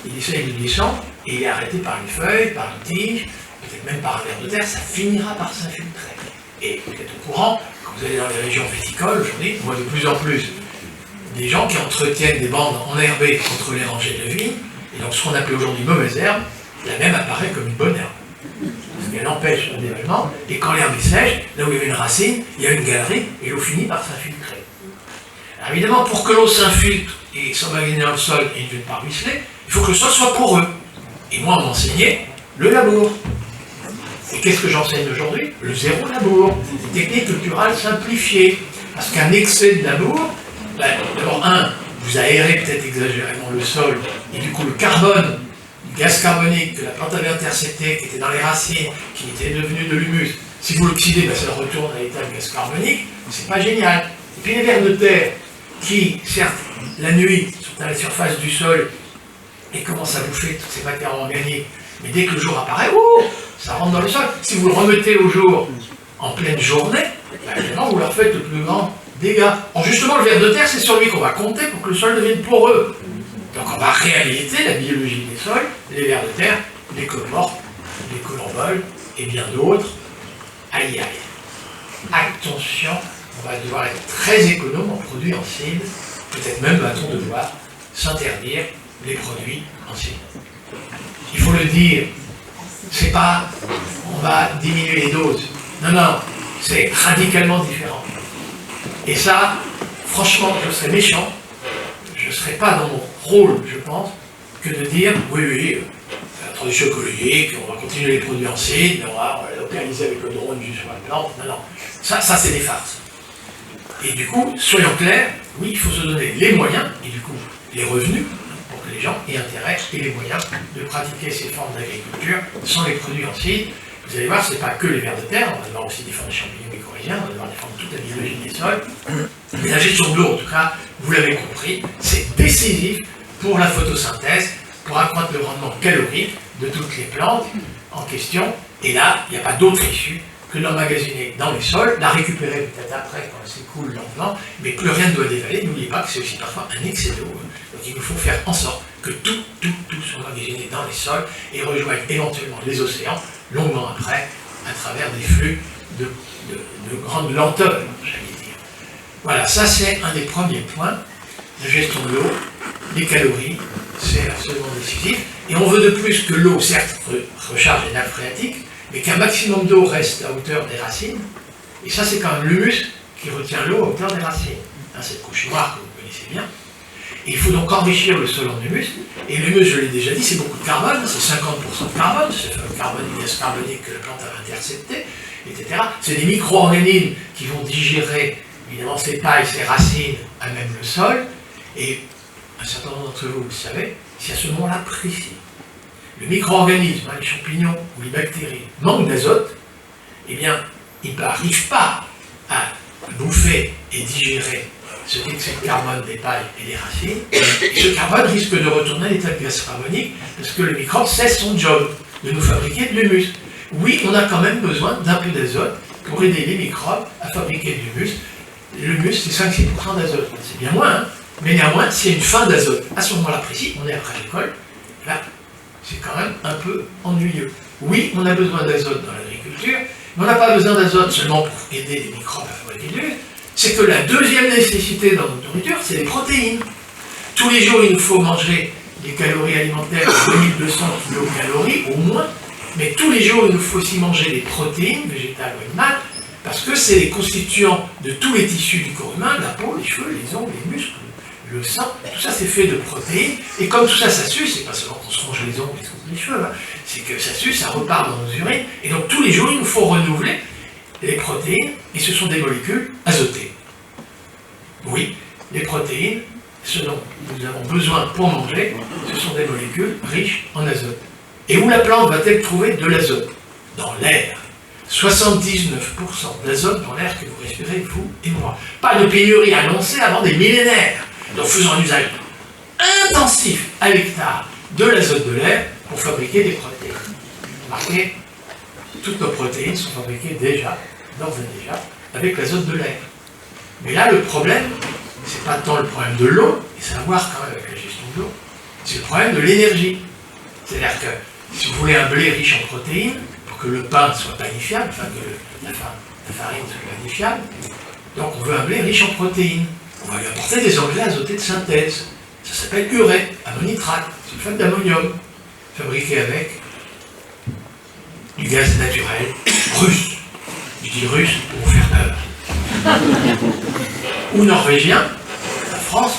il essaye de descendre et il est arrêté par une feuille, par une tige, peut-être même par un ver de terre, ça finira par s'infiltrer. Et vous êtes au courant, quand vous allez dans les régions viticoles aujourd'hui, on voit de plus en plus des gens qui entretiennent des bandes enherbées entre les rangées de vignes, et donc ce qu'on appelle aujourd'hui mauvaise herbe, la même apparaît comme une bonne herbe. Parce qu'elle empêche le développement, et quand l'herbe est sèche, là où il y avait une racine, il y a une galerie, et l'eau finit par s'infiltrer. Alors évidemment, pour que l'eau s'infiltre et s'emmagasine dans le sol et ne vienne pas ruisseler, il faut que le sol soit poreux. Et moi, on m'enseignait le labour. Et qu'est-ce que j'enseigne aujourd'hui? Le zéro labour. Des techniques culturales simplifiées. Parce qu'un excès de labour, d'abord, vous aérez peut-être exagérément le sol, et du coup le carbone, le gaz carbonique que la plante avait intercepté, qui était dans les racines, qui était devenu de l'humus, si vous l'oxydez, ça retourne à l'état de gaz carbonique, c'est pas génial. Et puis les vers de terre, qui, certes, la nuit, sont à la surface du sol et commencent à bouffer toutes ces matières organiques, mais dès que le jour apparaît, ça rentre dans le sol. Si vous le remettez au jour en pleine journée, évidemment, vous leur faites le plus grand dégât. Or, justement, le ver de terre, c'est sur lui qu'on va compter pour que le sol devienne poreux. Donc, on va réhabiliter la biologie des sols, les vers de terre, les cohortes, les colomboles et bien d'autres. Aïe, aïe. Attention, on va devoir être très économe en produits en cible. Peut-être même va-t-on devoir s'interdire les produits en cible. Il faut le dire, c'est pas on va diminuer les doses. Non, non, c'est radicalement différent. Et ça, franchement, je serais méchant, je ne serais pas dans mon rôle, je pense, que de dire, oui, la transition écologique, on va continuer les produits en cible, on va localiser avec le drone juste sur la plante. Non, non, ça c'est des farces. Et du coup, soyons clairs, oui, il faut se donner les moyens, et du coup, les revenus, pour que les gens aient intérêt et les moyens de pratiquer ces formes d'agriculture sans les produits en cible. Vous allez voir, ce n'est pas que les vers de terre, on va devoir aussi défendre les champignons mycorhiziens, on va devoir défendre toute la biologie des sols. Mais la gestion de l'eau, en tout cas, vous l'avez compris, c'est décisif pour la photosynthèse pour accroître le rendement calorique de toutes les plantes en question. Et là, il n'y a pas d'autre issue que de l'emmagasiner dans les sols, la récupérer peut-être après quand elle s'écoule lentement, mais plus rien ne doit dévaler. N'oubliez pas que c'est aussi parfois un excès d'eau. Donc il nous faut faire en sorte que tout soit emmagasiné dans les sols et rejoigne éventuellement les océans longuement après, à travers des flux de grande lenteur, j'allais dire. Voilà, ça c'est un des premiers points. La gestion de l'eau, les calories, c'est absolument décisif. Et on veut de plus que l'eau, certes, recharge les nappes phréatiques, mais qu'un maximum d'eau reste à hauteur des racines. Et ça, c'est quand même l'humus qui retient l'eau à hauteur des racines. Hein, cette couche noire que vous connaissez bien. Et il faut donc enrichir le sol en humus. Et l'humus, je l'ai déjà dit, c'est beaucoup de carbone, c'est 50% de carbone, c'est le carbone, le gaz carbonique que la plante a intercepté, etc. C'est des micro-organismes qui vont digérer, évidemment, ces pailles, ces racines, à même le sol. Et un certain nombre d'entre vous, vous le savez, c'est à ce moment-là précis. Le micro-organisme, les champignons ou les bactéries, manquent d'azote, eh bien, ils n'arrivent pas à bouffer et digérer cet excès de carbone des pailles et des racines. Et ce carbone risque de retourner à l'état de gaz carbonique parce que le microbe cesse son job de nous fabriquer de l'humus. Oui, on a quand même besoin d'un peu d'azote pour aider les microbes à fabriquer de l'humus. L'humus, c'est 5-6% d'azote. C'est bien moins, hein, mais néanmoins, s'il y a une fin d'azote, à ce moment-là précis, on est après l'école, là, c'est quand même un peu ennuyeux. Oui, on a besoin d'azote dans l'agriculture, mais on n'a pas besoin d'azote seulement pour aider les microbes à fabriquer de l'humus. C'est que la deuxième nécessité dans notre nourriture, c'est les protéines. Tous les jours, il nous faut manger des calories alimentaires de 2200 kilocalories au moins, mais tous les jours, il nous faut aussi manger des protéines, végétales ou animales, parce que c'est les constituants de tous les tissus du corps humain, la peau, les cheveux, les ongles, les muscles, le sang, tout ça c'est fait de protéines, et comme tout ça, ça suce, c'est pas seulement qu'on se mange les ongles, les cheveux, hein, c'est que ça suce, ça repart dans nos urines, et donc tous les jours, il nous faut renouveler les protéines, et ce sont des molécules azotées. Oui, les protéines, ce dont nous avons besoin pour manger, ce sont des molécules riches en azote. Et où la plante va-t-elle trouver de l'azote? Dans l'air. 79% d'azote dans l'air que vous respirez, vous et moi. Pas de pénurie annoncée avant des millénaires. Donc faisons un usage intensif à l'hectare de l'azote de l'air pour fabriquer des protéines. Remarquez, toutes nos protéines sont fabriquées déjà, d'ores et déjà, avec l'azote de l'air. Mais là, le problème, c'est pas tant le problème de l'eau, et ça a à voir quand même avec la gestion de l'eau, c'est le problème de l'énergie. C'est-à-dire que si vous voulez un blé riche en protéines, pour que le pain soit panifiable, enfin que la farine soit panifiable, donc on veut un blé riche en protéines. On va lui apporter des engrais azotés de synthèse. Ça s'appelle urée, ammonitrate, sulfate d'ammonium, fabriqué avec du gaz naturel russe. Je dis russe pour vous faire peur. Ou norvégien, la France,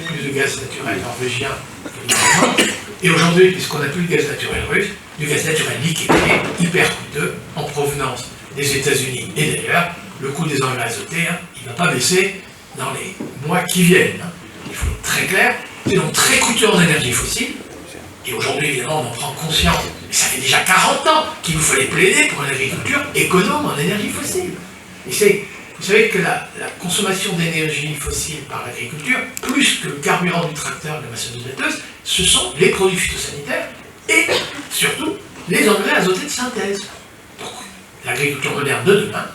plus de gaz naturel norvégien que le. Et aujourd'hui, puisqu'on n'a plus de gaz naturel russe, du gaz naturel liquéfié, hyper coûteux, en provenance des États-Unis et d'ailleurs, le coût des engrais azotés, hein, il ne va pas baisser dans les mois qui viennent. Hein. Il faut être très clair, c'est donc très coûteux en énergie fossile, et aujourd'hui, évidemment, on en prend conscience. Mais ça fait déjà 40 ans qu'il nous fallait plaider pour une agriculture économe en énergie fossile. Et vous savez que la consommation d'énergie fossile par l'agriculture, plus que le carburant du tracteur de la maçonnerie batteuse, ce sont les produits phytosanitaires et surtout les engrais azotés de synthèse. Donc l'agriculture moderne de demain,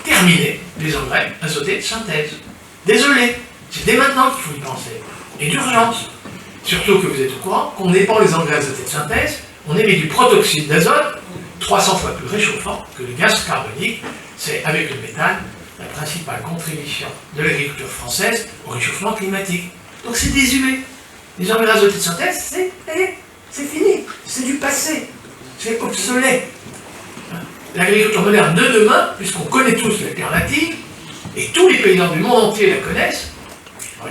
terminer les engrais azotés de synthèse. Désolé, c'est dès maintenant qu'il faut y penser. Et d'urgence. Surtout que vous êtes au courant qu'on épand les engrais azotés de synthèse, on émet du protoxyde d'azote, 300 fois plus réchauffant que le gaz carbonique. C'est avec le méthane la principale contribution de l'agriculture française au réchauffement climatique. Donc c'est désuet. Les engrais azotés de synthèse, c'est fini, c'est du passé, c'est obsolète. L'agriculture moderne de demain, puisqu'on connaît tous l'alternative, et tous les paysans du monde entier la connaissent,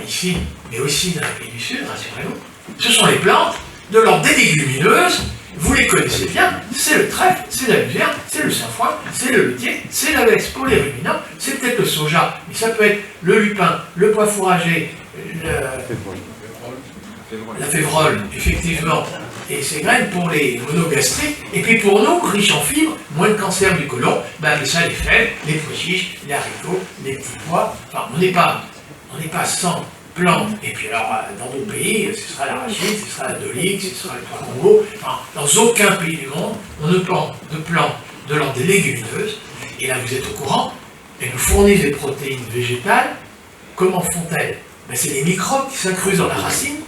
ici, mais aussi dans les pays du Sud, rassurez-vous, ce sont les plantes de l'ordre des légumineuses. Vous les connaissez bien, c'est le trèfle, c'est la luzerne, c'est le sainfoin, c'est le laitier, c'est la veste pour les ruminants, c'est peut-être le soja, mais ça peut être le lupin, le pois fourragé, la févrole, effectivement, et ces graines pour les monogastriques, et puis pour nous, riches en fibres, moins de cancer du côlon, ben ça les fèves, les pois chiches, les haricots, les petits pois, enfin on n'est pas sans plantes. Et puis alors, dans d'autres pays, ce sera l'arachide, ce sera la dolique, ce sera le pois Congo. Enfin, dans aucun pays du monde, on ne plante de plantes de l'ordre des légumineuses. Et là, vous êtes au courant, elles nous fournissent des protéines végétales. Comment font-elles? Ben, c'est les microbes qui s'incrusent dans la racine,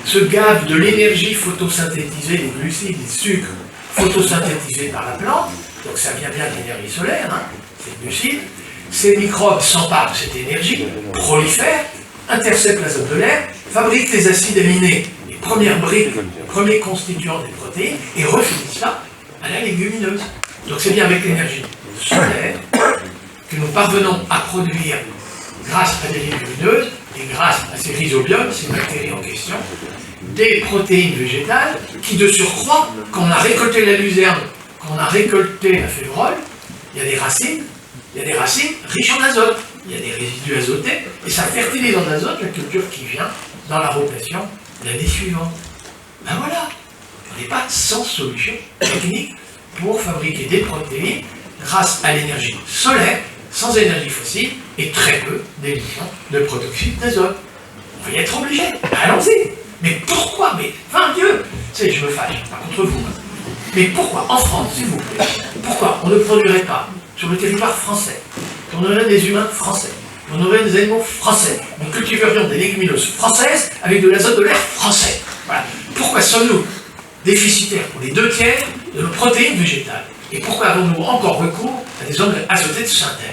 se gavent de l'énergie photosynthétisée, des glucides, des sucres photosynthétisés par la plante. Donc ça vient bien de l'énergie solaire, hein, c'est le glucide. Ces microbes s'emparent de cette énergie, prolifèrent, interceptent l'azote de l'air, fabriquent les acides aminés, les premières briques, les premiers constituants des protéines, et refilent ça à la légumineuse. Donc c'est bien avec l'énergie solaire que nous parvenons à produire, grâce à des légumineuses, et grâce à ces rhizobiotes, ces bactéries en question, des protéines végétales qui, de surcroît, quand on a récolté la luzerne, quand on a récolté la févrole, il y a des racines riches en azote, il y a des résidus azotés, et ça fertilise en azote la culture qui vient dans la rotation l'année suivante. Ben voilà, on n'est pas sans solution technique pour fabriquer des protéines grâce à l'énergie solaire, sans énergie fossile, et très peu d'émissions de protoxyde d'azote. On va y être obligé, allons-y. Mais pourquoi? Mais, enfin Dieu, tu sais, je me fâche, pas contre vous. Mais pourquoi, en France, s'il vous plaît, pourquoi on ne produirait pas, sur le territoire français, qu'on aurait des humains français, qu'on aurait des animaux français, nous cultiverions des légumineuses françaises avec de l'azote de l'air français? Voilà. Pourquoi sommes-nous déficitaires pour les 2/3 de nos protéines végétales? Et pourquoi avons-nous encore recours à des engrais azotés de synthèse?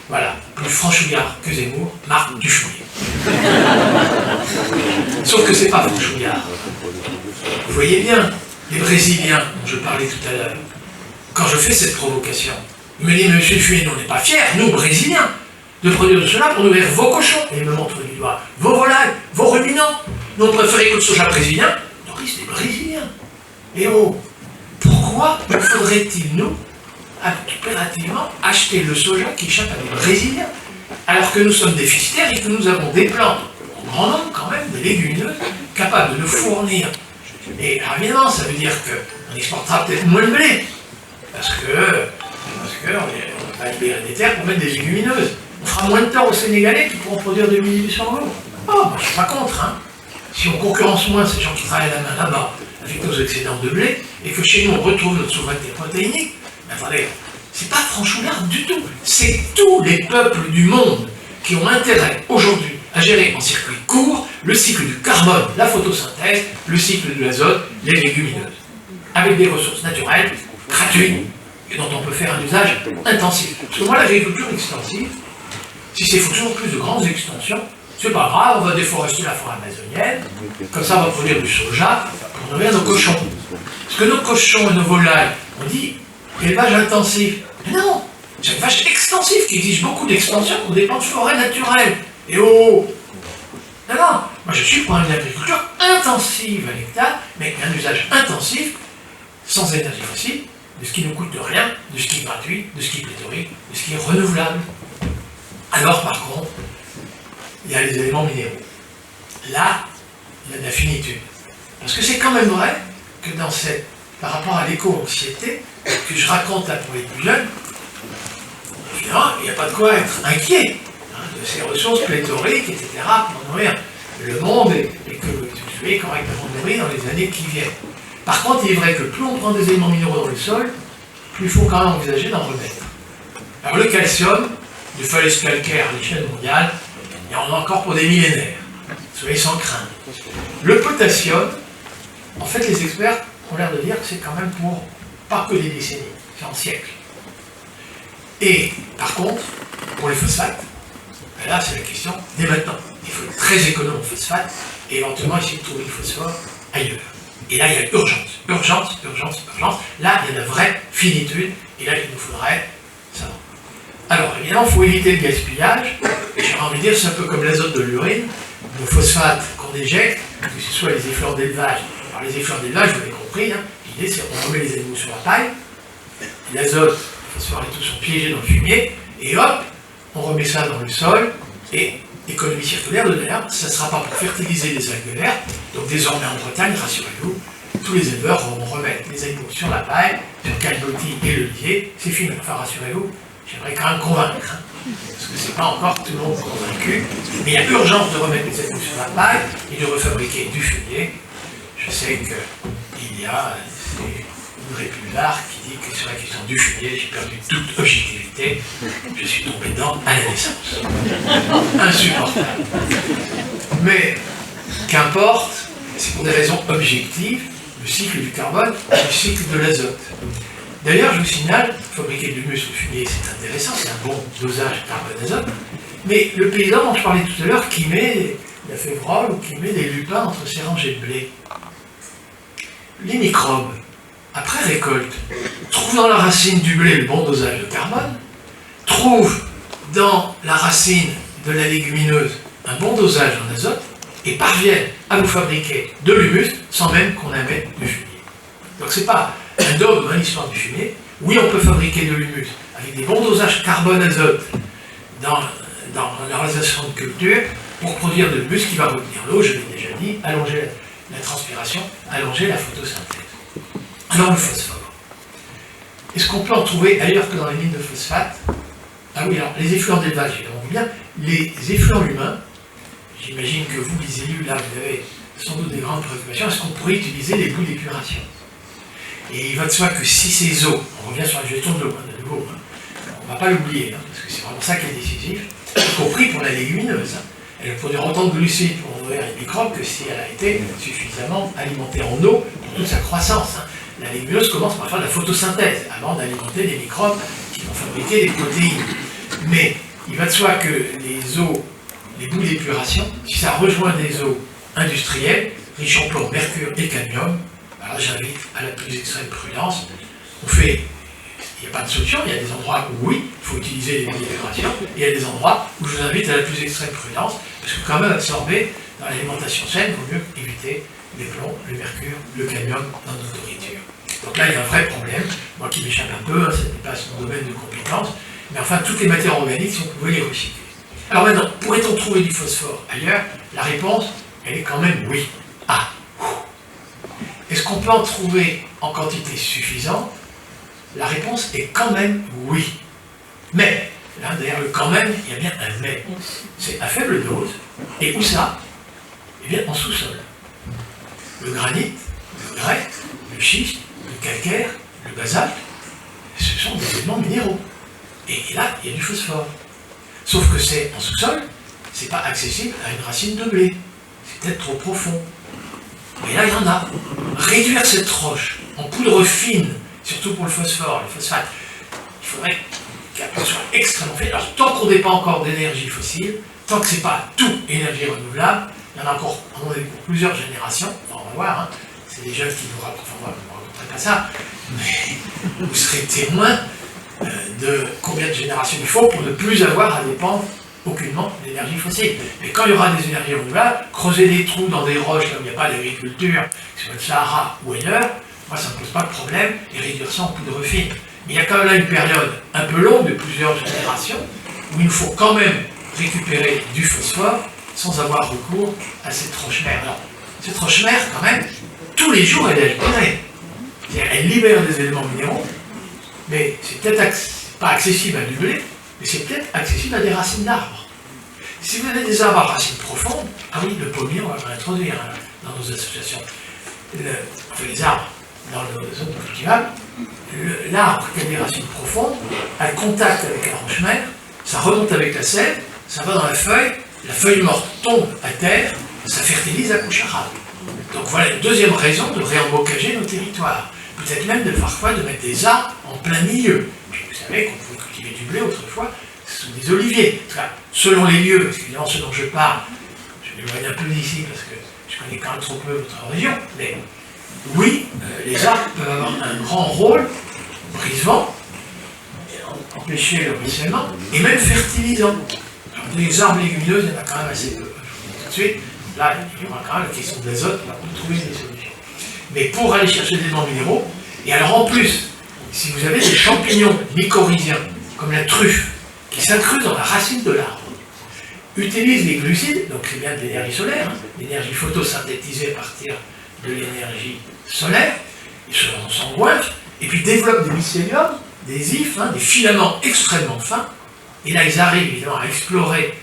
Voilà, plus franchouillard que Zemmour, Marc Duchoulier. Sauf que c'est pas franchouillard. Vous voyez bien, les Brésiliens dont je parlais tout à l'heure, quand je fais cette provocation, ils me disent, monsieur Fuet, nous on n'est pas fiers, nous Brésiliens, de produire de cela pour nourrir vos cochons. Et ils me montrent du doigt, vos volailles, vos ruminants. Nous on préférait que le soja brésilien nourrisse les Brésiliens. Et oh, pourquoi faudrait-il, nous, impérativement, acheter le soja qui échappe à des Brésiliens, alors que nous sommes déficitaires et que nous avons des plantes, en grand nombre quand même, des légumineuses, capables de nous fournir. Et alors, évidemment, ça veut dire qu'on exportera peut-être moins de blé, parce qu'on va libérer des terres pour mettre des légumineuses. On fera moins de tort aux Sénégalais qui pourront produire 2800 euros. Oh, moi je ne suis pas contre, hein. Si on concurrence moins ces gens qui travaillent la main là-bas avec nos excédents de blé, et que chez nous on retrouve notre souveraineté protéinique, mais attendez, c'est pas franchouillard du tout. C'est tous les peuples du monde qui ont intérêt aujourd'hui à gérer en circuit court le cycle du carbone, la photosynthèse, le cycle de l'azote, les légumineuses, avec des ressources naturelles, gratuites, et dont on peut faire un usage intensif. Parce que moi, l'agriculture extensive, si c'est toujours plus de grandes extensions, c'est pas grave, on va déforester la forêt amazonienne, comme ça on va produire du soja pour nourrir nos cochons. Parce que nos cochons et nos volailles, on dit élevage intensif. Mais non, c'est une vache extensive qui exige beaucoup d'extension pour des plans de forêt naturelle. Et oh, non, moi je suis pour une agriculture intensive à l'hectare, mais un usage intensif, sans énergie fossile, de ce qui ne coûte rien, de ce qui est gratuit, de ce qui est pléthorique, de ce qui est renouvelable. Alors par contre, il y a les éléments minéraux. Là, il y a de la finitude. Parce que c'est quand même vrai que dans cette, par rapport à l'éco-anxiété que je raconte là pour les plus jeunes, évidemment, il n'y a pas de quoi être inquiet de ces ressources pléthoriques, etc., pour nourrir le monde et que vous soyez correctement nourri dans les années qui viennent. Par contre, il est vrai que plus on prend des éléments minéraux dans le sol, plus il faut quand même envisager d'en remettre. Alors le calcium, des falaises calcaires à l'échelle mondiale, il y en a encore pour des millénaires. Soyez sans crainte. Le potassium, en fait, les experts ont l'air de dire que c'est quand même pour pas que des décennies, c'est en siècles. Et par contre, pour les phosphates, ben là c'est la question dès maintenant. Il faut être très économe en phosphate et éventuellement essayer de trouver le phosphore ailleurs. Et là il y a urgence, urgence, urgence, urgence. Là il y a de vraie finitude et là il nous faudrait ça. Alors évidemment il faut éviter le gaspillage. J'ai envie de dire c'est un peu comme l'azote de l'urine, le phosphate qu'on éjecte, que ce soit les effluents d'élevage. Alors les effluents d'élevage, vous l'avez compris, hein, l'idée c'est qu'on remet les animaux sur la paille, l'azote, le phosphore et tout sont piégés dans le fumier, et hop, on remet ça dans le sol, et économie circulaire de l'air, ça ne sera pas pour fertiliser les algues vertes, donc désormais en Bretagne, rassurez-vous, tous les éleveurs vont remettre les animaux sur la paille, sur calbotis et le lier, c'est fini, enfin rassurez-vous, j'aimerais quand même convaincre. Hein. parce que c'est pas encore tout le monde convaincu, mais il y a urgence de remettre les animaux sur la paille et de refabriquer du fumier. Je sais qu'il y a Audrey Pulvar qui dit que sur la question du fumier, j'ai perdu toute objectivité, je suis tombé dedans à la naissance. Insupportable. Mais qu'importe, c'est pour des raisons objectives, le cycle du carbone et le cycle de l'azote. D'ailleurs, je vous signale, fabriquer du l'humus au fumier, c'est intéressant, c'est un bon dosage carbone-azote, mais le paysan dont je parlais tout à l'heure, qui met la févrole ou qui met des lupins entre ses rangées de blé, les microbes, après récolte, trouvent dans la racine du blé le bon dosage de carbone, trouvent dans la racine de la légumineuse un bon dosage en azote, et parviennent à nous fabriquer de l'humus sans même qu'on amène du fumier. Donc c'est pas un dogme, l'histoire du fumier. Oui, on peut fabriquer de l'humus avec des bons dosages carbone-azote dans la réalisation de culture pour produire de l'humus qui va retenir l'eau, je l'ai déjà dit, allonger la transpiration, allonger la photosynthèse. Alors le phosphore. Est-ce qu'on peut en trouver ailleurs que dans les mines de phosphate? Ah oui, alors les effluents d'élevage, évidemment bien, les effluents humains. J'imagine que vous, les élus, là, vous avez sans doute des grandes préoccupations. Est-ce qu'on pourrait utiliser les boues d'épuration? Et il va de soi que si ces eaux, on revient sur la gestion de l'eau, de nouveau, on ne va pas l'oublier, parce que c'est vraiment ça qui est décisif, y compris pour la légumineuse. Elle produira autant de glucides pour nourrir les microbes que si elle a été suffisamment alimentée en eau pour toute sa croissance. La légumineuse commence par faire de la photosynthèse avant d'alimenter les microbes qui vont fabriquer des protéines. Mais il va de soi que les eaux, les boues d'épuration, si ça rejoint des eaux industrielles, riches en plomb, mercure et cadmium, alors j'invite à la plus extrême prudence. On fait, il n'y a pas de solution, il y a des endroits où oui, il faut utiliser les boues d'épuration, et il y a des endroits où je vous invite à la plus extrême prudence, parce que quand même absorber dans l'alimentation saine, il vaut mieux éviter les plombs, le mercure, le cadmium dans notre nourriture. Donc là, il y a un vrai problème, moi qui m'échappe un peu, ça dépasse mon domaine de compétence, mais enfin, toutes les matières organiques, si on pouvait les recycler. Alors maintenant, pourrait-on trouver du phosphore ailleurs? La réponse, elle est quand même oui. Ah! Est-ce qu'on peut en trouver en quantité suffisante? La réponse est quand même oui. Mais, là, derrière le quand même, il y a bien un mais. C'est à faible dose. Et où ça? Eh bien, en sous-sol. Le granit, le grès, le schiste, le calcaire, le basalte, ce sont des éléments minéraux. Et là, il y a du phosphore. Sauf que c'est en sous-sol, c'est pas accessible à une racine de blé. C'est peut-être trop profond. Mais là, il y en a. Réduire cette roche en poudre fine, surtout pour le phosphore, le phosphate, il faudrait qu'elle soit extrêmement fine. Alors, tant qu'on n'est pas encore d'énergie fossile, tant que c'est pas tout énergie renouvelable, il y en a encore, à mon avis, pour plusieurs générations. Enfin, on va voir, hein. C'est des jeunes qui vous racontent, enfin, vous ne raconterez pas ça, mais vous serez témoin de combien de générations il faut pour ne plus avoir à dépendre aucunement d'énergie fossile. Mais quand il y aura des énergies renouvelables, creuser des trous dans des roches là où il n'y a pas d'agriculture, sur le Sahara ou ailleurs, moi ça ne me pose pas de problème, et réduire ça en poudre fine. Mais il y a quand même là une période un peu longue de plusieurs générations où il nous faut quand même récupérer du phosphore sans avoir recours à cette roche-mère. Alors, cette roche-mère, quand même, tous les jours elle est libérée. Elle libère des éléments minéraux, mais c'est peut-être pas accessible à du blé, mais c'est peut-être accessible à des racines d'arbres. Si vous avez des arbres à racines profondes, ah oui, le pommier, on va l'introduire dans nos associations. Enfin, les arbres dans les zones cultivables, l'arbre qui a des racines profondes, a le contact avec la roche-mère, ça remonte avec la sève, ça va dans la feuille morte tombe à terre, ça fertilise la couche arabe. Donc voilà une deuxième raison de réembocager nos territoires. Peut-être même parfois de mettre des arbres en plein milieu. Puis vous savez qu'on pouvait cultiver du blé autrefois, ce sont des oliviers. En tout cas, selon les lieux, parce qu'évidemment ce dont je parle, je vais m'éloigner un peu d'ici parce que je connais quand même trop peu votre région, mais oui, les arbres peuvent avoir un grand rôle brise-vent, empêcher le ruissellement, et même fertilisant. Alors, des arbres légumineux, il y en a quand même assez peu. Tout de suite, là, il y aura quand même la question de l'azote, là, pour trouver des solutions. Mais pour aller chercher des éléments minéraux, et alors en plus, si vous avez des champignons mycorhiziens, comme la truffe, qui s'incrustent dans la racine de l'arbre, utilisent les glucides, donc c'est bien de l'énergie solaire, l'énergie photosynthétisée à partir de l'énergie solaire, ils s'engouinfent, et puis développent des mycéliums, des ifs, des filaments extrêmement fins, Et là, ils arrivent évidemment à explorer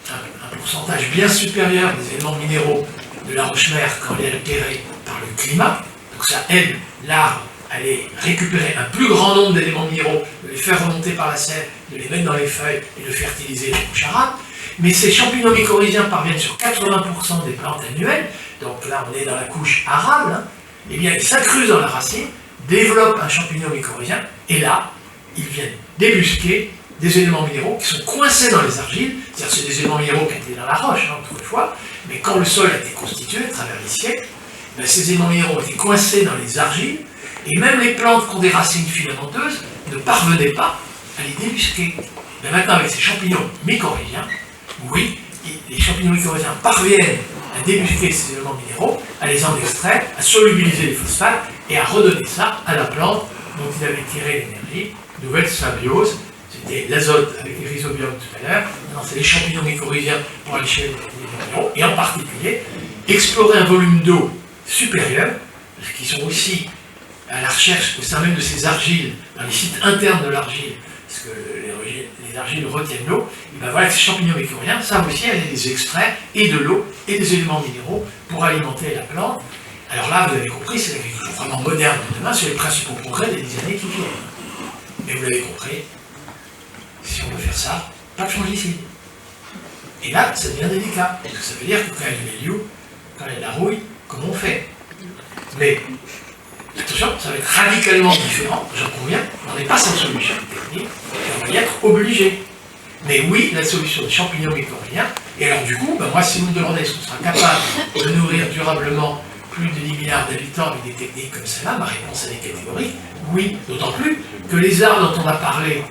un pourcentage bien supérieur des éléments minéraux de la roche-mère quand elle est altérée par le climat. Donc ça aide l'arbre à aller récupérer un plus grand nombre d'éléments minéraux, de les faire remonter par la sève, de les mettre dans les feuilles et de fertiliser les couches arables. Mais ces champignons mycorhiziens parviennent sur 80% des plantes annuelles, donc là on est dans la couche arable, hein, et bien ils s'incrusent dans la racine, développent un champignon mycorhizien, et là, ils viennent débusquer des éléments minéraux qui sont coincés dans les argiles, c'est-à-dire c'est des éléments minéraux qui étaient dans la roche, hein, autrefois, mais quand le sol a été constitué à travers les siècles, ben, ces éléments minéraux étaient coincés dans les argiles, et même les plantes qui ont des racines filamenteuses ne parvenaient pas à les débusquer. Mais maintenant, avec ces champignons mycorhiziens, oui, les champignons mycorhiziens parviennent à débusquer ces éléments minéraux, à les en extraire, à solubiliser les phosphates et à redonner ça à la plante dont il avait tiré l'énergie. Nouvelle symbiose, c'était l'azote avec les rhizobiomes tout à l'heure, maintenant c'est les champignons mycorhiziens pour aller chez les minéraux, et en particulier, explorer un volume d'eau supérieur, qui sont aussi à la recherche au sein même de ces argiles, dans les sites internes de l'argile, parce que les argiles retiennent l'eau, et bien voilà que ces champignons mycorhiziens savent aussi aller les extraire, et de l'eau, et des éléments minéraux, pour alimenter la plante. Alors là, vous avez compris, c'est l'agriculture vraiment moderne de demain, c'est les principaux progrès des années qui viennent. Mais vous l'avez compris, si on veut faire ça, pas de fongicide. Et là, ça devient délicat, parce que ça veut dire que quand il y a du milieu, quand il y a de la rouille, comment on fait? Mais attention, ça va être radicalement différent, j'en conviens, on n'est pas sans solution technique, et on va y être obligé. Mais oui, la solution des champignons mycorhiziens, et alors du coup, ben moi si vous me demandez est-ce qu'on sera capable de nourrir durablement plus de 10 milliards d'habitants avec des techniques comme celle-là, ma réponse est catégorique, oui, d'autant plus que les arbres dont on a parlé,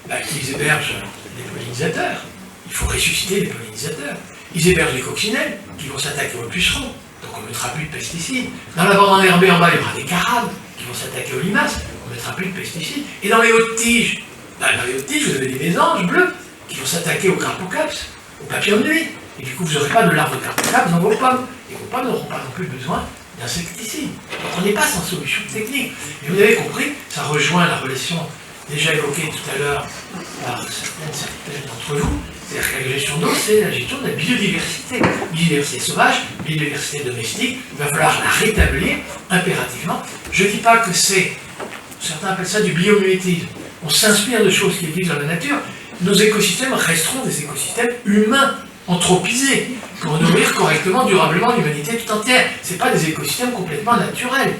ben, ils hébergent des pollinisateurs, il faut ressusciter les pollinisateurs, ils hébergent des coccinelles qui vont s'attaquer aux pucerons. Donc on ne mettra plus de pesticides. Dans la bande enherbée en bas, il y aura des carabes qui vont s'attaquer aux limaces, on ne mettra plus de pesticides. Et dans les hautes tiges, vous avez des mésanges bleus qui vont s'attaquer aux carpocaps, aux papillons de nuit. Et du coup, vous n'aurez pas de larves de carpocaps dans vos pommes. Et vos pommes n'auront pas non plus besoin d'insecticides. Donc on n'est pas sans solution technique. Et vous avez compris, ça rejoint la relation déjà évoquée tout à l'heure par certaines d'entre vous. C'est-à-dire que la gestion d'eau, c'est la gestion de la biodiversité. Biodiversité sauvage, biodiversité domestique, il va falloir la rétablir impérativement. Je ne dis pas que c'est, certains appellent ça du biomimétisme. On s'inspire de choses qui existent dans la nature. Nos écosystèmes resteront des écosystèmes humains, anthropisés, pour nourrir correctement, durablement l'humanité tout entière. Ce n'est pas des écosystèmes complètement naturels.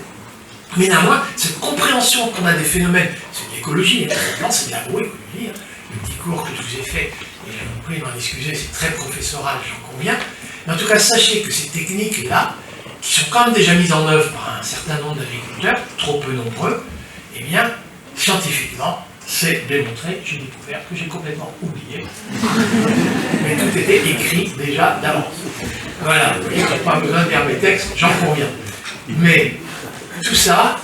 Mais néanmoins, cette compréhension qu'on a des phénomènes, c'est de l'écologie, c'est de l'agroécologie, hein. Le petit cours que je vous ai fait, et je vous prie de m'en excuser, c'est très professoral, j'en conviens. Mais en tout cas, sachez que ces techniques-là, qui sont quand même déjà mises en œuvre par un certain nombre d'agriculteurs, trop peu nombreux, eh bien, scientifiquement, c'est démontré, j'ai découvert que j'ai complètement oublié. Mais tout était écrit déjà d'avance. Voilà, vous voyez, je n'ai pas besoin de lire mes textes, j'en conviens. Mais tout ça,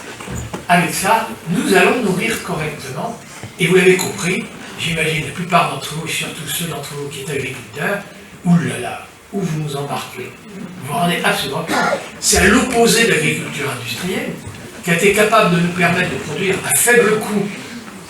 avec ça, nous allons nourrir correctement. Et vous l'avez compris, j'imagine la plupart d'entre vous, et surtout ceux d'entre vous qui êtes agriculteurs, oulala, où vous nous embarquez. Vous vous rendez absolument compte. C'est à l'opposé de l'agriculture industrielle, qui a été capable de nous permettre de produire à faible coût,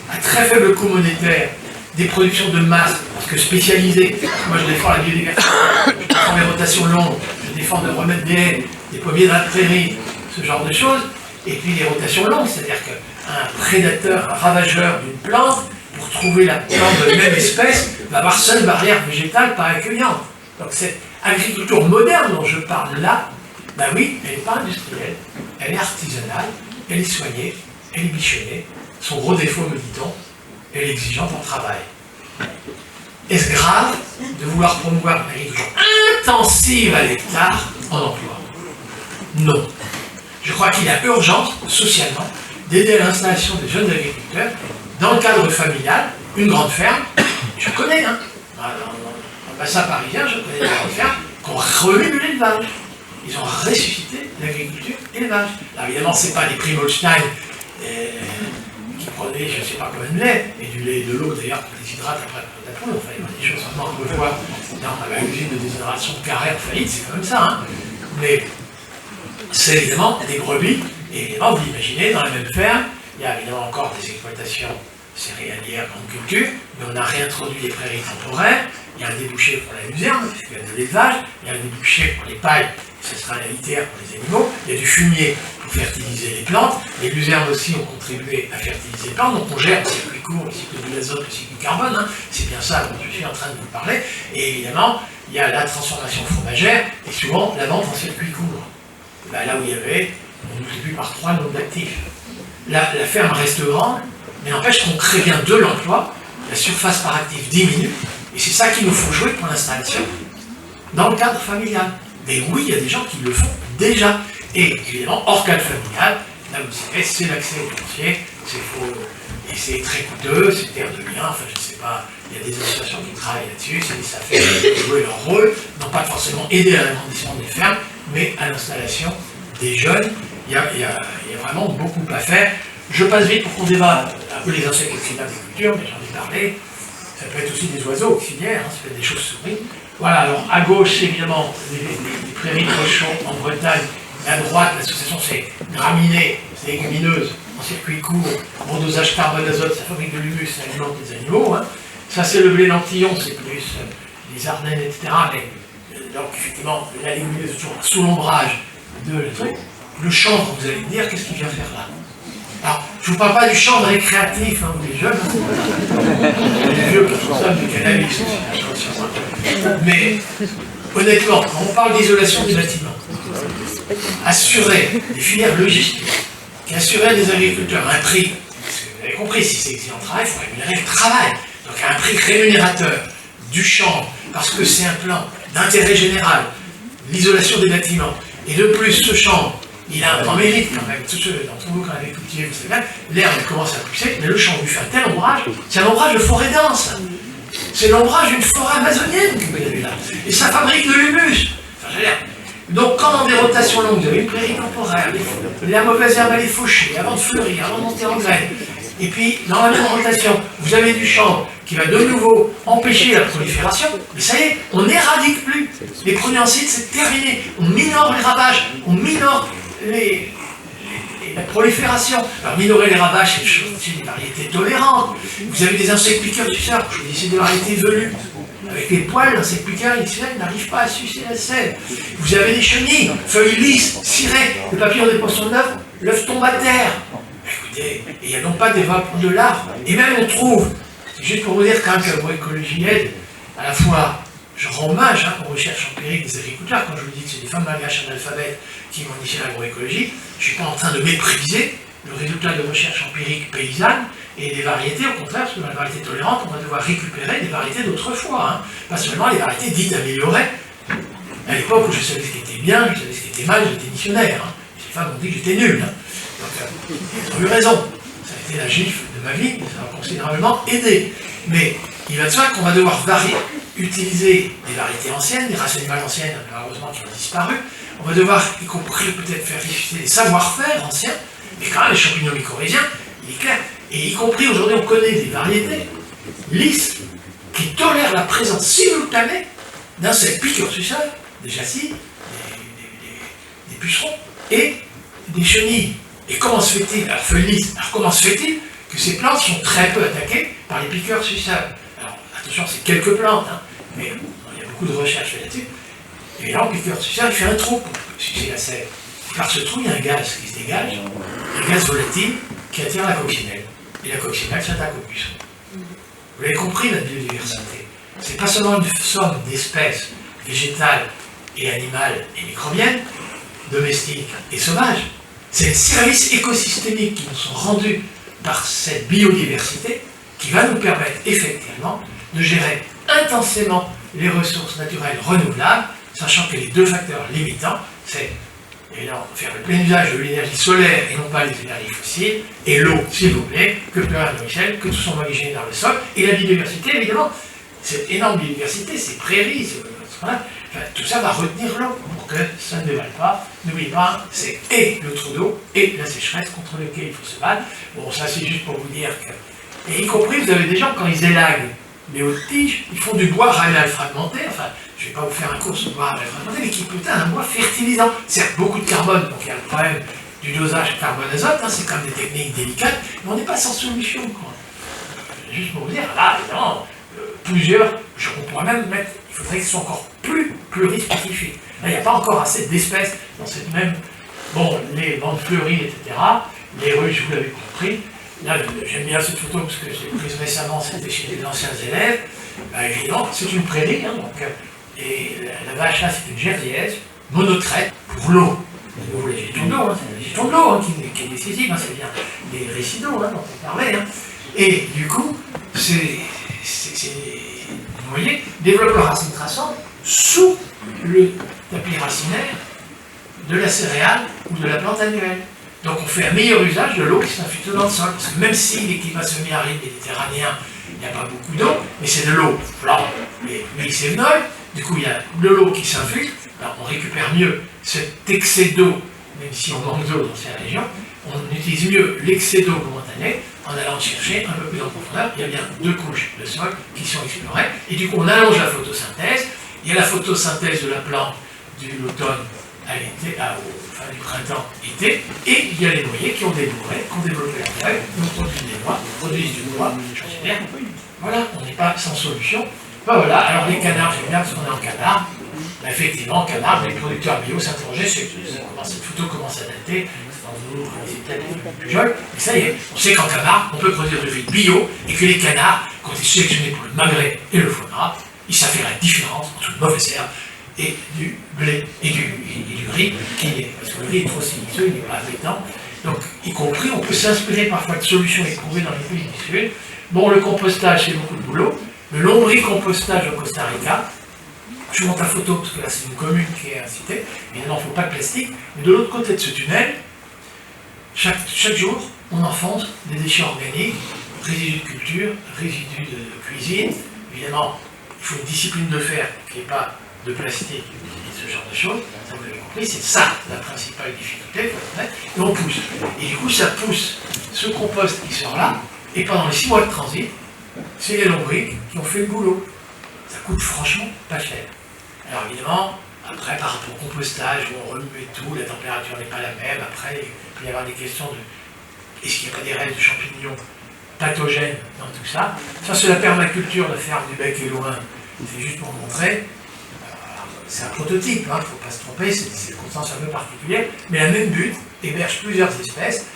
à très faible coût monétaire, des productions de masse, parce que spécialisées. Moi je défends la biodiversité, je défends les rotations longues, je défends de remettre des haies, des pommiers dans la prairie, ce genre de choses, et puis les rotations longues, c'est-à-dire qu'un prédateur, un ravageur d'une plante, pour trouver la plante de la même espèce, va avoir seule barrière végétale pas accueillante. Donc cette agriculture moderne dont je parle là, ben oui, elle n'est pas industrielle, elle est artisanale, elle est soignée, elle est bichonnée. Son gros défaut, me dit-on, elle est exigeante en travail. Est-ce grave de vouloir promouvoir une agriculture intensive à l'hectare en emploi? Non. Je crois qu'il y a urgence, socialement, d'aider à l'installation des jeunes agriculteurs dans le cadre familial, une grande ferme. Je connais, hein. Dans le bassin parisien, je connais des grandes fermes qui ont remis de l'élevage. Ils ont ressuscité l'agriculture et l'élevage. Alors évidemment, ce n'est pas les prix Holstein qui prenaient je ne sais pas combien de lait, et du lait et de l'eau d'ailleurs, qui les hydrate après la poule. Enfin, il y a des choses vraiment qu'on peut voir dans la usine de déshydratation de Carrère faillite, c'est quand même ça. Hein. Mais c'est évidemment des brebis, et évidemment, vous l'imaginez, dans la même ferme, il y a évidemment encore des exploitations céréalière, grande culture, mais on a réintroduit les prairies temporaires, il y a un débouché pour la luzerne, puisqu'il y a de l'élevage, il y a un débouché pour les pailles, ce sera la litière pour les animaux, il y a du fumier pour fertiliser les plantes, les luzernes aussi ont contribué à fertiliser les plantes, donc on gère le circuit court, le cycle de l'azote, le cycle du carbone, hein, c'est bien ça dont je suis en train de vous parler, et évidemment, il y a la transformation fromagère, et souvent la vente en circuit court. Ben, là où il y avait, on multiplie par 3 le nombre d'actifs. La ferme reste grande, mais n'empêche qu'on crée bien de l'emploi, la surface par actif diminue, et c'est ça qu'il nous faut jouer pour l'installation dans le cadre familial. Mais oui, il y a des gens qui le font déjà. Et évidemment, hors cadre familial, là vous savez, c'est l'accès au foncier, et c'est très coûteux, c'est terre de bien, enfin je ne sais pas, il y a des associations qui travaillent là-dessus, ça fait jouer leur rôle, non pas forcément aider à l'agrandissement des fermes, mais à l'installation des jeunes. Il y a vraiment beaucoup à faire. Je passe vite pour qu'on débat un peu les insectes auxiliaires des cultures, mais j'en ai parlé. Ça peut être aussi des oiseaux auxiliaires, hein, ça peut être des chauves-souris. Voilà, alors à gauche, évidemment, les prairies de cochons en Bretagne. À droite, l'association, c'est graminées, c'est légumineuses, en circuit court, en dosage carbone, azote, ça fabrique de l'humus, ça alimente les animaux. Hein. Ça, c'est le blé lentillon, c'est plus les Ardennes, etc. Mais, donc, effectivement, la légumineuse est toujours sous l'ombrage de le truc. Le chanvre, vous allez me dire, qu'est-ce qu'il vient faire là? Alors, je ne vous parle pas du chanvre récréatif, hein, vous les jeunes, les vieux qui consomment du cannabis aussi, mais honnêtement, quand on parle d'isolation des bâtiments, assurer des filières logistiques, qui assuraient des agriculteurs un prix, parce que vous avez compris, si c'est exigeant de travail, il faut rémunérer le travail, donc un prix rémunérateur du chanvre, parce que c'est un plan d'intérêt général, l'isolation des bâtiments, et de plus ce chanvre, il a un grand mérite quand même, tous ceux d'entre vous qui en avez cultivé, vous savez bien, l'herbe commence à pousser, mais le champ lui fait un tel ombrage, c'est un ombrage de forêt dense. C'est l'ombrage d'une forêt amazonienne que vous avez là. Et ça fabrique de l'humus. Enfin, donc quand dans des rotations longues, vous avez une prairie temporaire, la mauvaise herbe elle est fauchée, avant de fleurir, avant de monter en graine, et puis dans la même rotation, vous avez du chanvre qui va de nouveau empêcher la prolifération, mais ça y est, on n'éradique plus. Les produits en site, c'est terminé. On minore les ravages, on minore la prolifération. Alors minorer les ravages, c'est des variétés tolérantes. Vous avez des insectes piqueurs du cerf, je vous dis, c'est des variétés velues. Avec les poils, l'insecte piqueur, il n'arrive pas à sucer la sève. Vous avez des chenilles, feuilles lisses, cirées, le papillon des poissons d'œuf, l'œuf tombe à terre. Écoutez, il n'y a donc pas d'évaporation de larves. Et même on trouve, c'est juste pour vous dire quand même que l'agroécologie aide, à la fois, je rends hommage aux recherches empiriques des agriculteurs, quand je vous dis que c'est des femmes malgaches analphabètes qui vont initier l'agroécologie, je ne suis pas en train de mépriser le résultat de recherches empiriques paysannes et des variétés, au contraire, parce que dans les variétés tolérantes, on va devoir récupérer des variétés d'autrefois, hein, pas seulement les variétés dites améliorées. À l'époque où je savais ce qui était bien, je savais ce qui était mal, j'étais missionnaire. Hein. Les femmes m'ont dit que j'étais nul. Hein. Donc, ils ont eu raison. Ça a été la gifle de ma vie, ça m'a considérablement aidé. Mais il va de soi qu'on va devoir utiliser des variétés anciennes, des races animales anciennes, malheureusement, qui ont disparu. On va devoir, y compris peut-être faire ressusciter des savoir-faire anciens, mais quand même les champignons mycorhiziens, il est clair. Et y compris aujourd'hui, on connaît des variétés lisses qui tolèrent la présence simultanée d'insectes piqueurs du sol, des châssis, des pucerons et des chenilles. Et comment se fait-il, alors feuilles lisses, alors comment se fait-il que ces plantes sont très peu attaquées par les piqueurs du sol? Alors attention, c'est quelques plantes, hein, mais il y a beaucoup de recherches là-dessus. Et là, le piqueur du sol, il fait un trou pour sucer la sève. Par ce trou, il y a un gaz qui se dégage, un gaz volatile qui attire la coccinelle. Et la coccinelle s'attaque au puceron. Vous l'avez compris, la biodiversité. C'est pas seulement une somme d'espèces végétales et animales et microbiennes, domestiques et sauvages. C'est les services écosystémiques qui nous sont rendus par cette biodiversité qui va nous permettre effectivement de gérer intensément les ressources naturelles renouvelables, sachant que les deux facteurs limitants, c'est faire le plein usage de l'énergie solaire et non pas les énergies fossiles, et l'eau, s'il vous plaît, que pleure de Michel, que tout son origine dans le sol, et la biodiversité, évidemment, cette énorme biodiversité, ces prairies, voilà, enfin, tout ça va retenir l'eau pour que ça ne dévale pas. N'oubliez pas, c'est et le trou d'eau et la sécheresse contre lequel il faut se battre. Bon, ça c'est juste pour vous dire que... Et y compris, vous avez des gens, quand ils élaguent les hautes tiges, ils font du bois raméal fragmenté, enfin, je ne vais pas vous faire un cours sur le bois raméal fragmenté, mais qui peut être un bois fertilisant. Certes, beaucoup de carbone, donc il y a le problème du dosage carbone-azote, hein, c'est quand même des techniques délicates, mais on n'est pas sans solution, quoi. juste pour vous dire, là, évidemment, plusieurs, on pourrait même mettre, il faudrait qu'ils soient encore plus plurispécifiques. Là, il n'y a pas encore assez d'espèces dans cette même... Bon, les bandes fleuries, etc., les ruches, vous l'avez compris. Là, j'aime bien cette photo parce que je l'ai prise récemment, c'était chez des anciens élèves. Ben, évidemment, c'est une prairie, hein, donc, et la vache là, c'est une gerviaise, monotraite, pour l'eau. Vous voulez la gestion de l'eau, hein, c'est la gestion de l'eau hein, qui est décisive, hein, c'est bien les récidaux hein, dont on parlait. Hein. Et du coup, vous voyez, développe le racine traçante sous le tapis racinaire de la céréale ou de la plante annuelle. Donc on fait un meilleur usage de l'eau qui s'infiltre dans le sol. Parce que même si les climats semi-arides méditerranéens, il n'y a pas beaucoup d'eau, mais c'est de l'eau blanche, mais sévenolle, du coup il y a de l'eau qui s'infiltre, alors on récupère mieux cet excès d'eau, même si on manque d'eau dans ces régions, on utilise mieux l'excès d'eau momentané en allant chercher un peu plus en profondeur. Il y a bien 2 couches de sol qui sont explorées, et du coup on allonge la photosynthèse. Il y a la photosynthèse de la plante de l'automne à l'été, du printemps, été, et il y a les noyers qui ont développé la feuille, nous produisent des noix, produisent du bois, bien. Voilà, on n'est pas sans solution. Ben voilà, alors les canards, j'aime bien parce qu'on est en canard. Ben effectivement, en canard, les producteurs bio s'interrogeaient, cette photo commence à dater, c'est peut-être plus jeune, mais ça y est, on sait qu'en canard, on peut produire du riz bio, et que les canards, quand ils sont sélectionnés pour le magret et le foie gras, ils savent faire la différence entre une mauvaise herbe et du blé et du riz qui est, parce que le riz est trop siliceux, il n'est pas appétant. Donc, y compris, on peut s'inspirer parfois de solutions éprouvées dans les pays du Sud. Bon, le compostage, c'est beaucoup de boulot. Le lombricompostage au Costa Rica, je vous montre la photo, parce que là, c'est une commune qui est incitée. Évidemment, il ne faut pas de plastique. Mais de l'autre côté de ce tunnel, chaque jour, on enfonce des déchets organiques, résidus de culture, résidus de cuisine. Évidemment, il faut une discipline de fer qui n'est pas de plastique et ce genre de choses, ça vous l'avez compris, c'est ça la principale difficulté, et on pousse. Et du coup, ça pousse ce compost qui sort là, et pendant les 6 mois de transit, c'est les lombrics qui ont fait le boulot. Ça coûte franchement pas cher. Alors évidemment, après, par rapport au compostage, où on remue tout, la température n'est pas la même, après, il peut y avoir des questions de est-ce qu'il n'y a pas des restes de champignons pathogènes dans tout ça. Ça, c'est la permaculture de ferme du Bec et Loin. C'est juste pour montrer. C'est un prototype, il ne faut pas se tromper, c'est des circonstances un peu particulières, mais la même but héberge plusieurs espèces.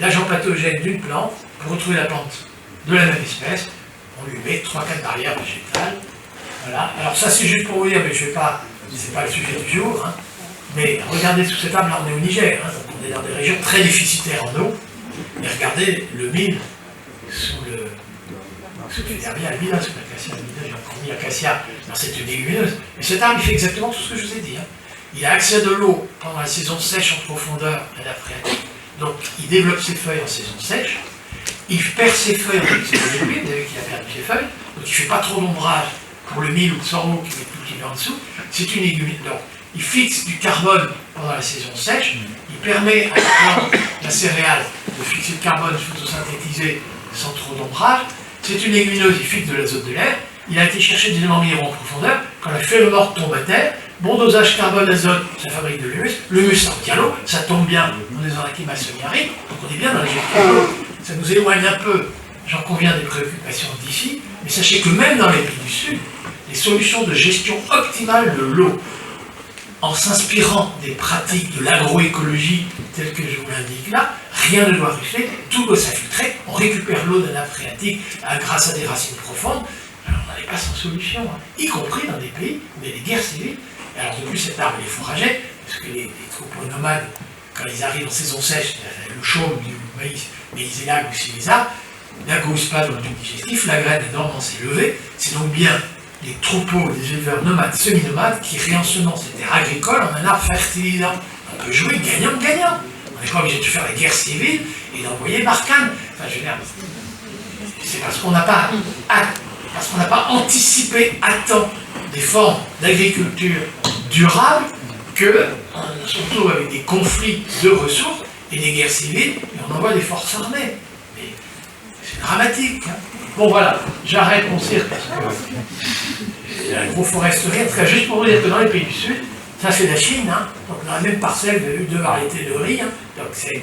L'agent pathogène d'une plante, pour retrouver la plante de la même espèce, on lui met 3-4 barrières végétales. Voilà. Alors ça c'est juste pour vous dire, mais je ne vais pas, c'est pas le sujet du jour, hein. Mais regardez sous cette arbre, là on est au Niger, hein, donc on est dans des régions très déficitaires en eau, et regardez le mil sous le... Sous l'acacia, j'ai encore mis acacia dans cette légumineuse. Mais cet arbre, il fait exactement tout ce que je vous ai dit. Hein. Il a accès à de l'eau pendant la saison sèche en profondeur à la phréatique. Donc, il développe ses feuilles en saison sèche. Il perd ses feuilles en saison humide. Vous avez vu qu'il a perdu ses feuilles. Donc, il ne fait pas trop d'ombrage pour le mil ou le sorgho qui est cultivé en dessous. C'est une légumineuse. Donc, il fixe du carbone pendant la saison sèche. Il permet à la plante, la céréale, de fixer le carbone photosynthétisé sans trop d'ombrage. C'est une légumineuse, il fixe de l'azote de l'air. Il a été chercher des éléments minéraux en profondeur. Quand la feuille morte tombe à terre, bon dosage carbone-azote, ça fabrique de l'humus. L'humus, ça retient l'eau, ça tombe bien. On est dans un climat semi-aride, donc on est bien dans la gestion de l'eau. Ça nous éloigne un peu, j'en conviens, des préoccupations d'ici. Mais sachez que même dans les pays du Sud, les solutions de gestion optimale de l'eau, en s'inspirant des pratiques de l'agroécologie telles que je vous l'indique là, rien ne doit rester, tout doit s'infiltrer, on récupère l'eau de la nappe phréatique grâce à des racines profondes. Alors on n'en est pas sans solution, hein, y compris dans des pays où il y a des guerres civiles. Et alors depuis cet arbre il est fourragé, parce que les troupeaux nomades, quand ils arrivent en saison sèche, le chaume du maïs, mais ils élaguent aussi les arbres, n'agousent pas dans le tube digestif, la graine est dormant, s'est levée, c'est donc bien des troupeaux, des éleveurs nomades, semi-nomades, qui réensemencent ces terres agricoles en un arbre fertilisant. On peut jouer gagnant-gagnant. On n'est pas obligé de faire la guerre civile et d'envoyer Barkhane. Enfin, je veux dire, c'est parce qu'on n'a pas anticipé à temps des formes d'agriculture durable que on se retrouve avec des conflits de ressources et des guerres civiles et on envoie des forces armées. Mais c'est dramatique. Hein. Bon voilà, j'arrête mon cirque parce que l'agroforesterie, en tout cas juste pour vous dire que dans les pays du Sud, ça c'est la Chine, hein, donc dans la même parcelle, vous avez eu 2 variétés de riz, hein, donc c'est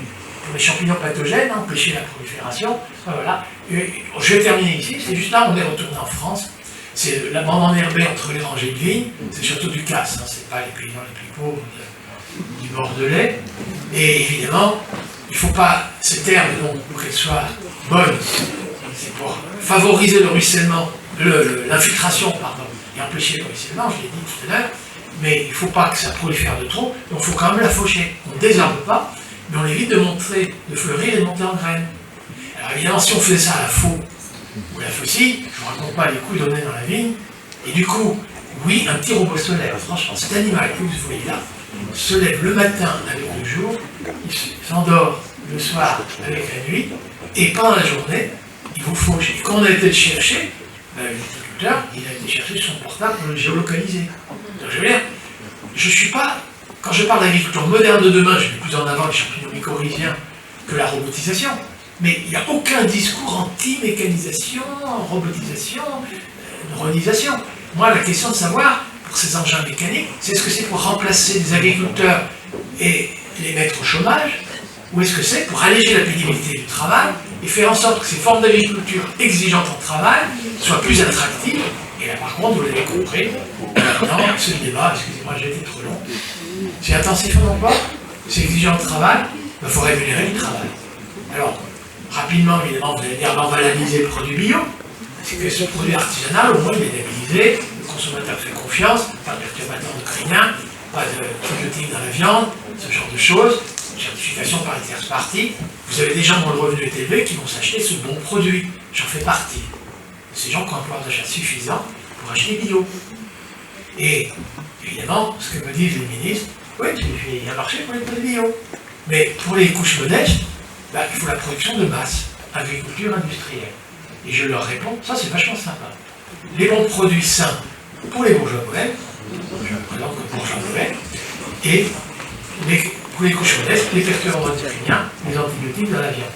pour les champignons pathogènes, empêcher la prolifération. Voilà. Et je vais terminer ici, c'est juste là, on est retourné en France. C'est la bande enherbée entre les rangées de vignes, c'est surtout du casse, c'est pas les paysans les plus pauvres du Bordelais. Et évidemment, il ne faut pas, cette herbe, donc, pour qu'elle soit bonne, c'est pour favoriser le ruissellement, l'infiltration, pardon, et empêcher le ruissellement, je l'ai dit tout à l'heure, mais il ne faut pas que ça prolifère de trop, donc il faut quand même la faucher. On ne désherbe pas, mais on évite de fleurir et de monter en graines. Alors évidemment, si on faisait ça à la faux ou à la faucille, je ne vous raconte pas les coups donnés dans la vigne, et du coup, oui, un petit robot solaire, franchement, cet animal que vous voyez là, se lève le matin avec le jour, il s'endort le soir avec la nuit, et pendant la journée, il vous fauche. Et quand on a été le chercher, l'agriculteur, il a été chercher son portable pour le géolocaliser. Donc, je veux dire, je ne suis pas, quand je parle d'agriculture moderne de demain, je mets plus en avant les champignons mycorhiziens que la robotisation, mais il n'y a aucun discours anti-mécanisation, robotisation, neuronisation. Moi, la question de savoir, pour ces engins mécaniques, c'est est-ce que c'est pour remplacer les agriculteurs et les mettre au chômage, ou est-ce que c'est pour alléger la pénibilité du travail et faire en sorte que ces formes d'agriculture exigeantes en travail soient plus attractives. Et là, par contre, vous l'avez compris, maintenant, ce débat, excusez-moi, j'ai été trop long, c'est intensif en emploi, c'est exigeant de travail, il faut rémunérer le travail. Alors, rapidement, évidemment, vous allez dire, on va labelliser le produit bio, c'est que ce produit artisanal, au moins, il est labellisé, le consommateur fait confiance, pas de perturbateur endocrinien, pas de probiotiques dans la viande, ce genre de choses, certification par les tierces parties. Vous avez des gens dont le revenu est élevé qui vont s'acheter ce bon produit. J'en fais partie. Ces gens qui ont un pouvoir d'achat suffisant pour acheter bio. Et évidemment, ce que me disent les ministres, oui, il y a un marché pour les produits bio. Mais pour les couches modestes, il faut la production de masse, agriculture industrielle. Et je leur réponds, ça c'est vachement sympa. Les bons produits sains pour les bourgeois modèles, je me présente comme bourgeois modèle, et pour les couches modestes, les perturbants endocriniens, les antibiotiques dans la viande.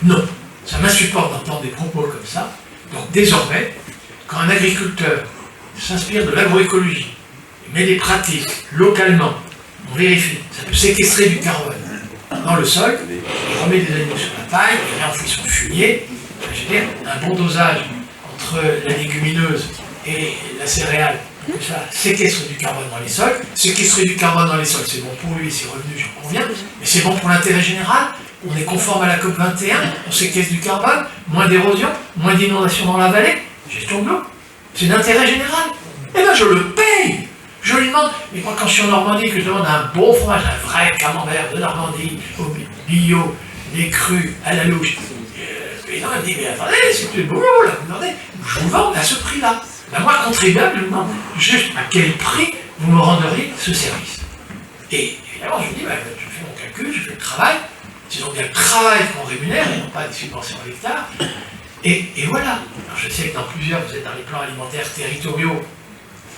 Non, ça m'insupporte d'entendre des propos comme ça. Donc désormais, quand un agriculteur s'inspire de l'agroécologie, met des pratiques localement, on vérifie, ça peut séquestrer du carbone dans le sol, il remet des animaux sur la paille, il enfouit son fumier, je veux dire, un bon dosage entre la légumineuse et la céréale, pour que ça séquestre du carbone dans les sols. Séquestrer du carbone dans les sols, c'est bon pour lui, ses revenus, j'en conviens, mais c'est bon pour l'intérêt général. On est conforme à la COP 21, on séquestre du carbone, moins d'érosion, moins d'inondation dans la vallée, gestion de l'eau. C'est d'intérêt général. Eh bien, je le paye. Je lui demande, mais moi, quand je suis en Normandie, que je demande un bon fromage, un vrai camembert de Normandie, au bio, des crus, à la louche, le paysan me dit, mais attendez, c'est plus le boulot, là, vous demandez, je vous vends à ce prix-là. Ben, moi, contribuable, je me demande juste à quel prix vous me renderiez ce service. Et évidemment, je me dis, ben, je fais mon calcul, je fais le travail, c'est donc bien le travail qu'on rémunère et non pas des subventions à l'hectare. Et voilà. Alors je sais que dans plusieurs, vous êtes dans les plans alimentaires territoriaux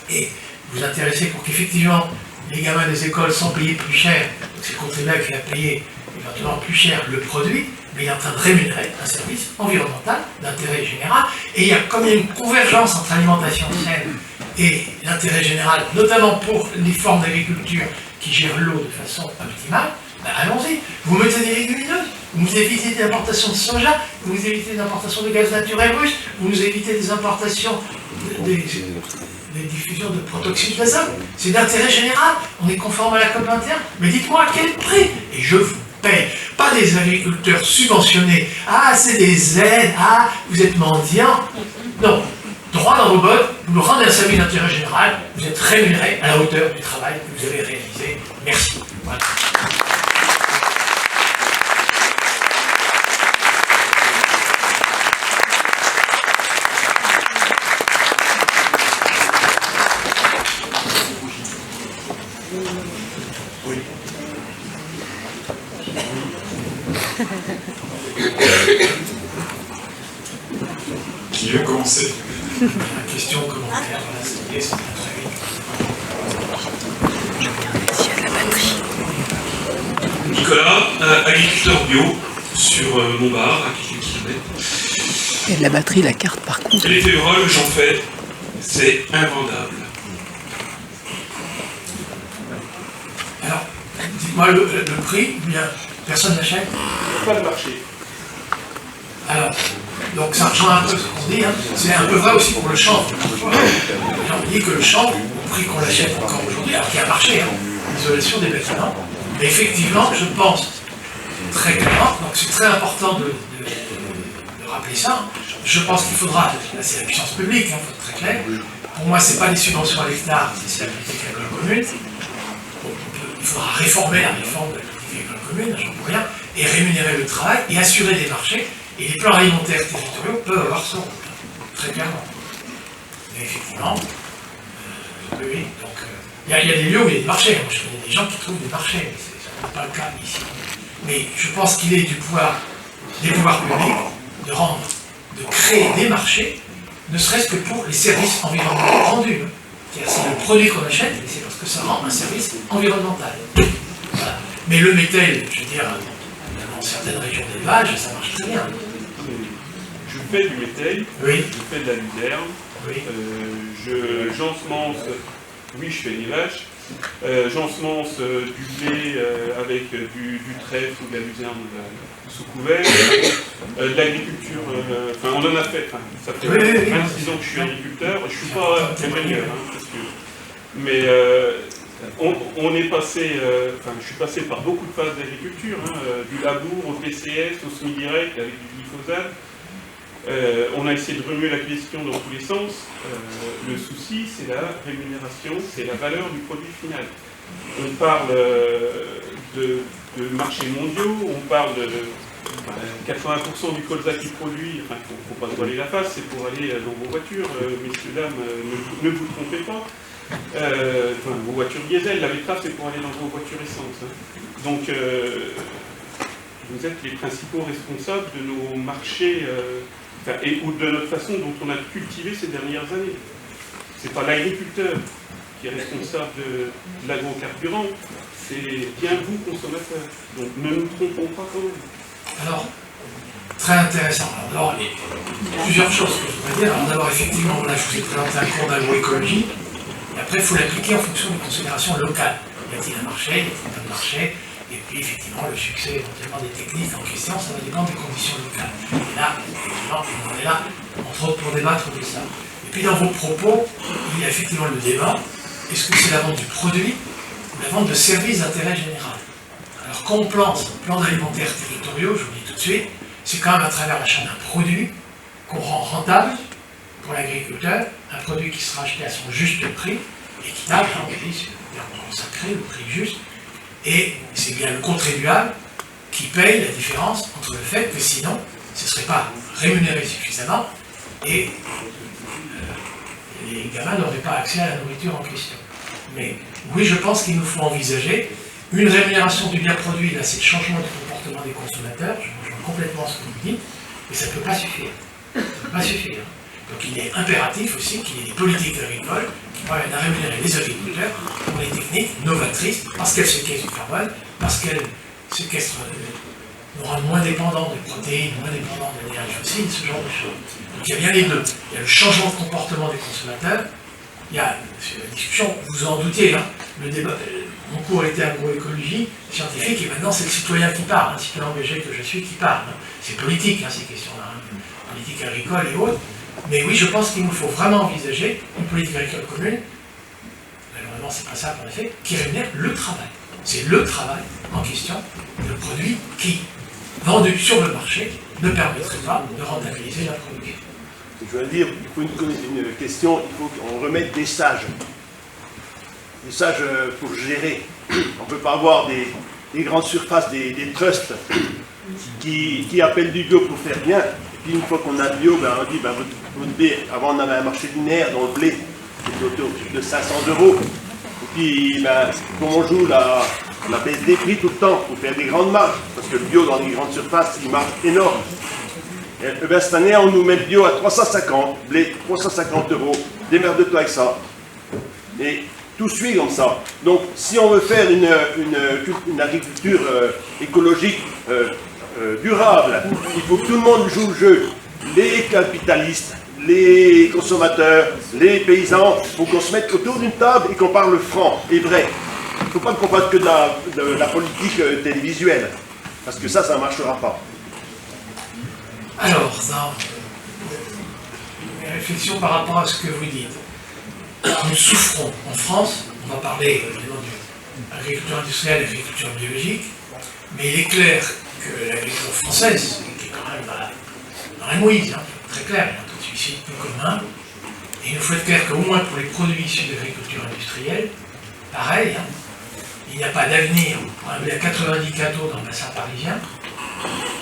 et vous intéressez pour qu'effectivement les gamins des écoles sont payés plus cher. Donc c'est le contribuable qui va payer éventuellement plus cher le produit, mais il est en train de rémunérer un service environnemental d'intérêt général. Et il y a comme une convergence entre alimentation saine et l'intérêt général, notamment pour les formes d'agriculture qui gèrent l'eau de façon optimale. Ben, allons-y, vous mettez des légumineuses, vous nous évitez des importations de soja, vous nous évitez des importations de gaz naturel russe, vous nous évitez des importations, des diffusions de protoxyde d'azote. C'est d'intérêt général, on est conforme à la COP 21, mais dites-moi à quel prix. Et je vous paye, pas des agriculteurs subventionnés. Ah, c'est des aides, ah, vous êtes mendiants. Non, droit dans vos bottes, vous nous rendez un service d'intérêt général, vous êtes rémunéré à la hauteur du travail que vous avez réalisé. Merci. Voilà. Qui veut commencer? La question, comment faire dans l'Assemblée, c'est très vite. Nicolas, agriculteur bio sur Montbard, à quelques kilomètres. Il y a de la batterie, la carte par contre. Et les févroles que j'en fais, c'est invendable. Alors, dites-moi le prix, bien, personne n'achète. pas de marché. Alors, donc ça rejoint un peu ce qu'on dit, hein. C'est un peu vrai aussi pour le chanvre. On dit que le chanvre, au prix qu'on l'achète encore aujourd'hui, alors qu'il y a un marché, hein, l'isolation des bâtiments, mais effectivement, je pense très clairement, donc c'est très important de rappeler ça, je pense qu'il faudra, là c'est la puissance publique, il faut être très clair, pour moi c'est pas les subventions à l'hectare, c'est la politique agricole commune, il faudra réformer la réforme de la politique agricole commune, j'en peux rien, et rémunérer le travail, et assurer des marchés. Et les plans alimentaires territoriaux peuvent avoir son rôle, très clairement. Mais effectivement, oui, donc il y a des lieux où il y a des marchés. Moi, je connais des gens qui trouvent des marchés, mais ce n'est pas le cas ici. Mais je pense qu'il est du pouvoir, des pouvoirs publics de créer des marchés, ne serait-ce que pour les services environnementaux rendus. C'est le produit qu'on achète, et c'est parce que ça rend un service environnemental. Voilà. Mais le métal, je veux dire, dans certaines régions d'élevage, ça marche très bien. Je fais du métal, oui. Je fais de la luzerne, oui. J'ensemence, oui je fais des vaches, j'ensemence du blé avec du trèfle ou de la luzerne sous couvert, de l'agriculture, enfin on en a fait, ça fait 26 ans que je suis agriculteur, je ne suis pas ingénieur, mais on est passé, je suis passé par beaucoup de phases d'agriculture, du labour au TCS, au semi-direct avec du glyphosate. On a essayé de remuer la question dans tous les sens. Le souci, c'est la rémunération, c'est la valeur du produit final. On parle de marchés mondiaux, on parle de 80% du colza qui produit, enfin, il ne faut pas se voiler la face, c'est pour aller dans vos voitures, messieurs, dames, ne vous trompez pas. Vos voitures diesel, la betterave, c'est pour aller dans vos voitures essence. Donc, vous êtes les principaux responsables de nos marchés, ou de notre façon dont on a cultivé ces dernières années. C'est pas l'agriculteur qui est responsable de l'agrocarburant, c'est bien vous, consommateurs. Donc ne nous trompons pas quand même. Alors, très intéressant. Alors, plusieurs choses que je voudrais dire. Alors d'abord, effectivement, là, je vous ai présenté un cours d'agroécologie, et après, il faut l'appliquer en fonction des considérations locales. Y a-t-il un marché, y a-t-il pas de marché? Et puis, effectivement, le succès éventuellement des techniques en question, ça va dépendre des conditions locales. Et là, effectivement, on est là, entre autres, pour débattre de ça. Et puis, dans vos propos, il y a effectivement le débat. Est-ce que c'est la vente du produit ou la vente de services d'intérêt général? Alors, quand on plante plan alimentaires territoriaux, je vous le dis tout de suite, c'est quand même à travers l'achat d'un produit qu'on rend rentable pour l'agriculteur, un produit qui sera acheté à son juste prix, équitable, on dit, c'est le terme consacré, le prix juste. Et c'est bien le contribuable qui paye la différence entre le fait que sinon, ce ne serait pas rémunéré suffisamment et les gamins n'auraient pas accès à la nourriture en question. Mais oui, je pense qu'il nous faut envisager une rémunération du bien produit. Là, c'est le changement du comportement des consommateurs. Je rejoins complètement ce que vous dites, mais ça ne peut pas suffire. Ça ne peut pas suffire. Donc il est impératif aussi qu'il y ait des politiques agricoles qui permettent de rémunérer les agriculteurs pour les techniques novatrices, parce qu'elles séquestrent du carbone, parce qu'elles séquestrent, nous rendent moins dépendants des protéines, moins dépendants de l'énergie fossile, ce genre de choses. Donc il y a bien les deux. Il y a le changement de comportement des consommateurs, il y a la discussion, vous en doutiez, hein, le débat, mon cours était agroécologie scientifique, et maintenant c'est le citoyen qui parle, un citoyen engagé que je suis qui parle. C'est politique, hein, ces questions-là, politique agricole et autres. Mais oui, je pense qu'il nous faut vraiment envisager une politique agricole commune, malheureusement c'est pas ça qu'on a fait, qui rémunère le travail. C'est le travail en question, le produit qui, vendu sur le marché, ne permettrait pas de rentabiliser la production. Je veux dire, il faut une question, il faut qu'on remette des sages. Des sages pour gérer. On ne peut pas avoir des grandes surfaces, des trusts qui appellent du bio pour faire bien. Et puis une fois qu'on a le bio, ben, on dit, ben, votre blé, avant on avait un marché linéaire dans le blé, c'était autour de 500 €. Et puis, ben, comme on joue la baisse des prix tout le temps, pour faire des grandes marges, parce que le bio dans les grandes surfaces, il marche énorme. Et ben, cette année, on nous met le bio à 350, blé 350 €, démerde-toi avec ça. Et tout suit comme ça. Donc, si on veut faire une agriculture écologique durable, il faut que tout le monde joue le jeu. Les capitalistes, les consommateurs, les paysans, il faut qu'on se mette autour d'une table et qu'on parle franc et vrai. Il ne faut pas qu'on parle que de la politique télévisuelle. Parce que ça ne marchera pas. Alors, dans mes réflexions par rapport à ce que vous dites, nous souffrons en France, on va parler évidemment de l'agriculture industrielle et de l'agriculture biologique, mais il est clair que l'agriculture française, qui est quand même dans la mouise, hein, très clair, il y a un taux de suicide peu commun, et il nous faut être clair qu'au moins pour les produits issus de l'agriculture industrielle, pareil, hein, il n'y a pas d'avenir pour un blé à 90 cathos dans le bassin parisien,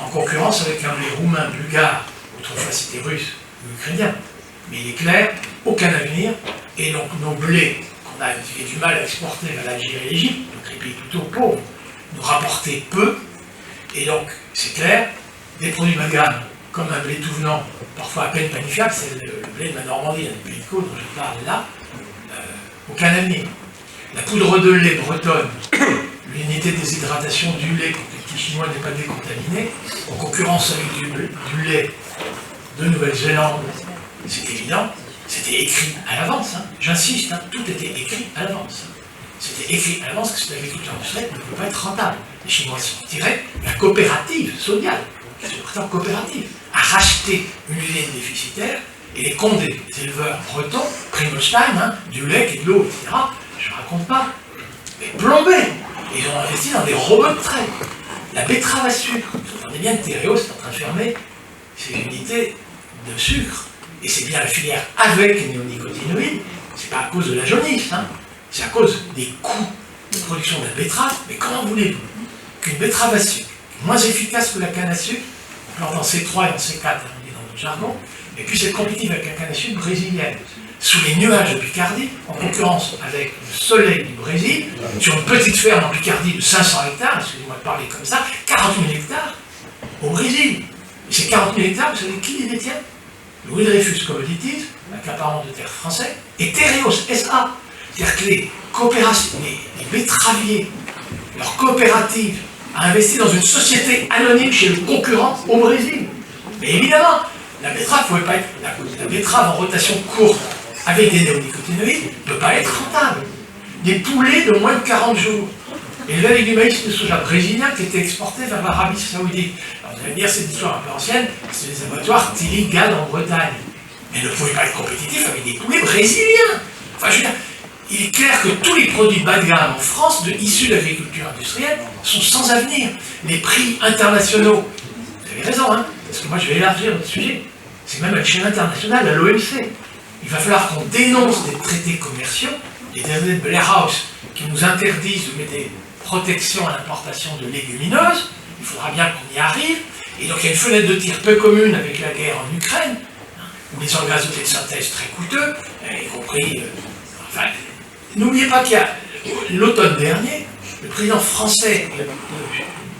en concurrence avec un blé roumain, bulgare, autrefois c'était russe ou ukrainien. Mais il est clair, aucun avenir, et donc nos blés qu'on a du mal à exporter vers l'Algérie et l'Égypte, donc les pays plutôt pauvres, nous rapportaient peu, et donc c'est clair, des produits bas de gamme, comme un blé tout venant, parfois à peine panifiable, c'est le blé de la Normandie, le pays de Côte dont je parle là, aucun avenir. La poudre de lait bretonne, l'unité de déshydratation du lait pour que le petit chinois n'ait pas décontaminé, en concurrence avec du lait de Nouvelle-Zélande, c'est évident, c'était écrit à l'avance, hein. J'insiste, hein, tout était écrit à l'avance. C'était écrit à l'avance que cette agriculture industrielle ne peut pas être rentable. Les Chinois s'en tiraient, la coopérative Sodial, qui se présente coopérative, a racheté une usine déficitaire et les comptes des éleveurs bretons, Primolstein, hein, du lait et de l'eau, etc., je ne raconte pas, mais plombés. Ils ont investi dans des robots de trait. La betterave à sucre, vous entendez bien que Théréos est en train de fermer ses unités de sucre. Et c'est bien la filière avec les néonicotinoïdes, c'est pas à cause de la jaunisse, hein. C'est à cause des coûts de production de la betterave. Mais comment voulez-vous qu'une betterave à sucre, moins efficace que la canne à sucre, alors dans C3 et en C4, on dit dans notre jargon, et puis c'est compétitif avec la canne à sucre brésilienne, sous les nuages de Picardie, en concurrence avec le soleil du Brésil, sur une petite ferme en Picardie de 500 hectares, excusez-moi de parler comme ça, 40 000 hectares au Brésil. Et ces 40 000 hectares, vous savez qui les détient? Louis Dreyfus Commodities, accaparant de terre français, et Théréos SA. C'est-à-dire que les coopérations, les betteraviers, leur coopérative, a investi dans une société anonyme chez le concurrent au Brésil. Mais évidemment, la betterave ne pouvait pas être. La betterave en rotation courte avec des néonicotinoïdes ne peut pas être rentable. Des poulets de moins de 40 jours. Élevés avec du maïs de soja brésilien qui était exporté vers l'Arabie Saoudite. Alors vous allez me dire, c'est une histoire un peu ancienne, c'est les abattoirs Tilly-Gad en Bretagne. Mais ne pouvait pas être compétitif avec des poulets brésiliens. Enfin, je veux dire, il est clair que tous les produits bas de gamme en France, issus de l'agriculture industrielle, sont sans avenir. Les prix internationaux, vous avez raison, hein, parce que moi je vais élargir notre sujet, c'est même à l'échelle internationale, à l'OMC. Il va falloir qu'on dénonce des traités commerciaux, des traités de Blair House, qui nous interdisent de mettre des protections à l'importation de légumineuses. Il faudra bien qu'on y arrive. Et donc il y a une fenêtre de tir peu commune avec la guerre en Ukraine, hein, où les engrais azotés de synthèse très coûteux, y compris... enfin, n'oubliez pas qu'il y a l'automne dernier, le président français et le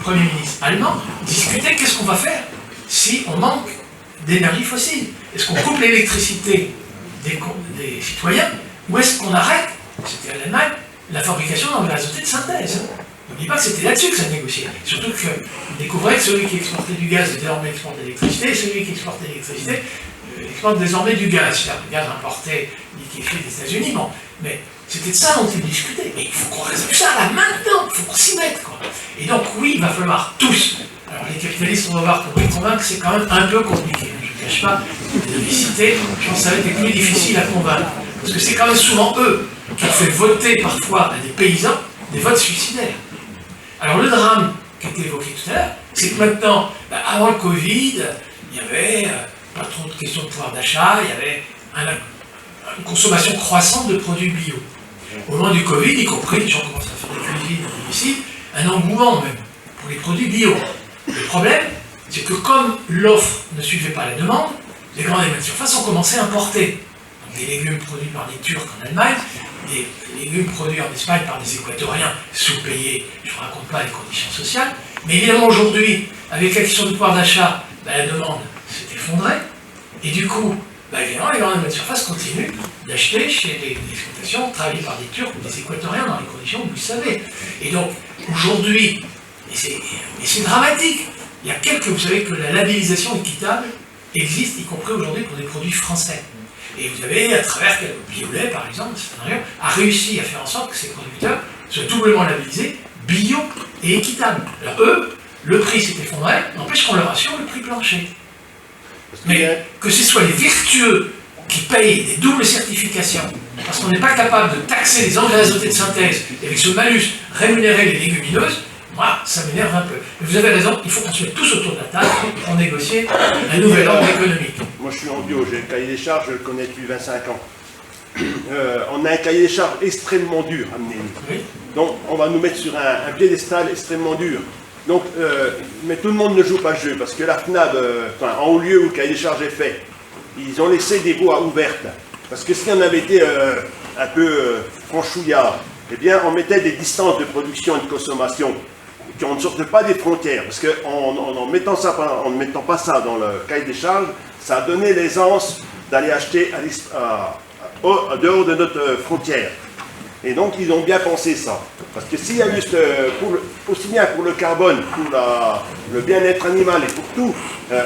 Premier ministre allemand discutaient qu'est-ce qu'on va faire si on manque d'énergie fossile. Est-ce qu'on coupe l'électricité des citoyens ou est-ce qu'on arrête, c'était à l'Allemagne, la fabrication d'engrais azotés de synthèse. N'oubliez pas que c'était là-dessus que ça négociait. Surtout qu'on découvrait que celui qui exportait du gaz désormais exportait l'électricité et celui qui exportait l'électricité exporte désormais du gaz. C'est-à-dire le gaz importé, liquéfié des États-Unis. Bon, mais c'était de ça dont il discutait. Mais il faut qu'on résolve ça là maintenant, il faut qu'on s'y mette, quoi. Et donc oui, il va falloir tous. Alors les capitalistes, on va voir pour les convaincre, c'est quand même un peu compliqué. Je ne cache pas, les citer, je pense que ça va être plus difficile à convaincre. Parce que c'est quand même souvent eux qui ont fait voter parfois à des paysans des votes suicidaires. Alors le drame qui a été évoqué tout à l'heure, c'est que maintenant, avant le Covid, il n'y avait pas trop de questions de pouvoir d'achat, il y avait une consommation croissante de produits bio. Au moment du Covid, y compris, les gens commencent à faire des cuisines à domicile, un engouement même pour les produits bio. Le problème, c'est que comme l'offre ne suivait pas la demande, les grandes et moyennes surfaces ont commencé à importer. Donc, des légumes produits par des Turcs en Allemagne, des légumes produits en Espagne par des Équatoriens sous-payés, je ne vous raconte pas les conditions sociales, mais évidemment aujourd'hui, avec la question du pouvoir d'achat, la demande s'est effondrée, et du coup, évidemment, les grandes et moyennes surfaces continuent d'acheter chez des exploitations travaillées par des Turcs ou des Équatoriens dans les conditions que vous savez. Et donc, aujourd'hui, et c'est dramatique, il y a vous savez que la labellisation équitable existe, y compris aujourd'hui pour des produits français. Et vous avez, à travers Biolay, par exemple, a réussi à faire en sorte que ces producteurs soient doublement labellisés, bio et équitables. Alors eux, le prix s'est effondré, n'empêche qu'on leur assure le prix plancher. Mais que ce soit les vertueux qui payent des doubles certifications, parce qu'on n'est pas capable de taxer les engrais azotés de synthèse, et avec ce malus rémunérer les légumineuses, moi, ça m'énerve un peu. Mais vous avez raison, il faut qu'on se mette tous autour de la table pour négocier un nouvel ordre économique. Moi, je suis en bio, j'ai le cahier des charges, je le connais depuis 25 ans. On a un cahier des charges extrêmement dur à mener. Oui. Donc, on va nous mettre sur un piédestal extrêmement dur. Donc, mais tout le monde ne joue pas le jeu, parce que la FNAB, en haut lieu où le cahier des charges est fait, ils ont laissé des voies ouvertes. Parce que si on avait été un peu franchouillard, eh bien, on mettait des distances de production et de consommation, qu'on ne sorte pas des frontières. Parce qu'en ne mettant pas ça dans le cahier des charges, ça a donné l'aisance d'aller acheter en dehors de notre frontière. Et donc, ils ont bien pensé ça. Parce que s'il y a juste, aussi bien pour le carbone, pour le bien-être animal et pour tout,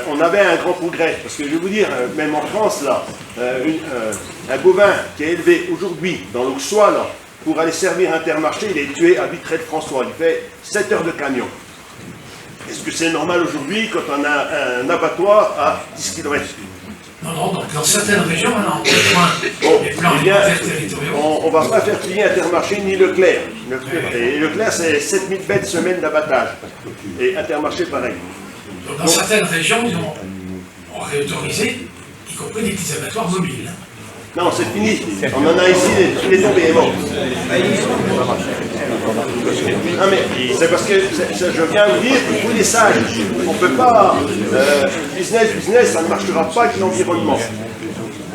on avait un grand progrès. Parce que je vais vous dire, même en France, là, un bovin qui est élevé aujourd'hui dans l'Auxois, là, pour aller servir Intermarché, il est tué à Vitré-le-François. Il fait 7 heures de camion. Est-ce que c'est normal aujourd'hui quand on a un abattoir à 10 km? Non, non, donc dans certaines régions, on a les plans alimentaires territoriaux. On ne va pas faire payer Intermarché ni Leclerc. Et Leclerc, c'est 7000 bêtes semaine d'abattage. Et Intermarché, pareil. Donc dans certaines régions, ils ont réautorisé, y compris des petits abattoirs mobiles. Non, c'est fini. On en a ici, il est tombé, il est mort. Non, mais c'est parce que je viens vous dire qu'il faut des sages. On ne peut pas. Business, ça ne marchera pas avec l'environnement.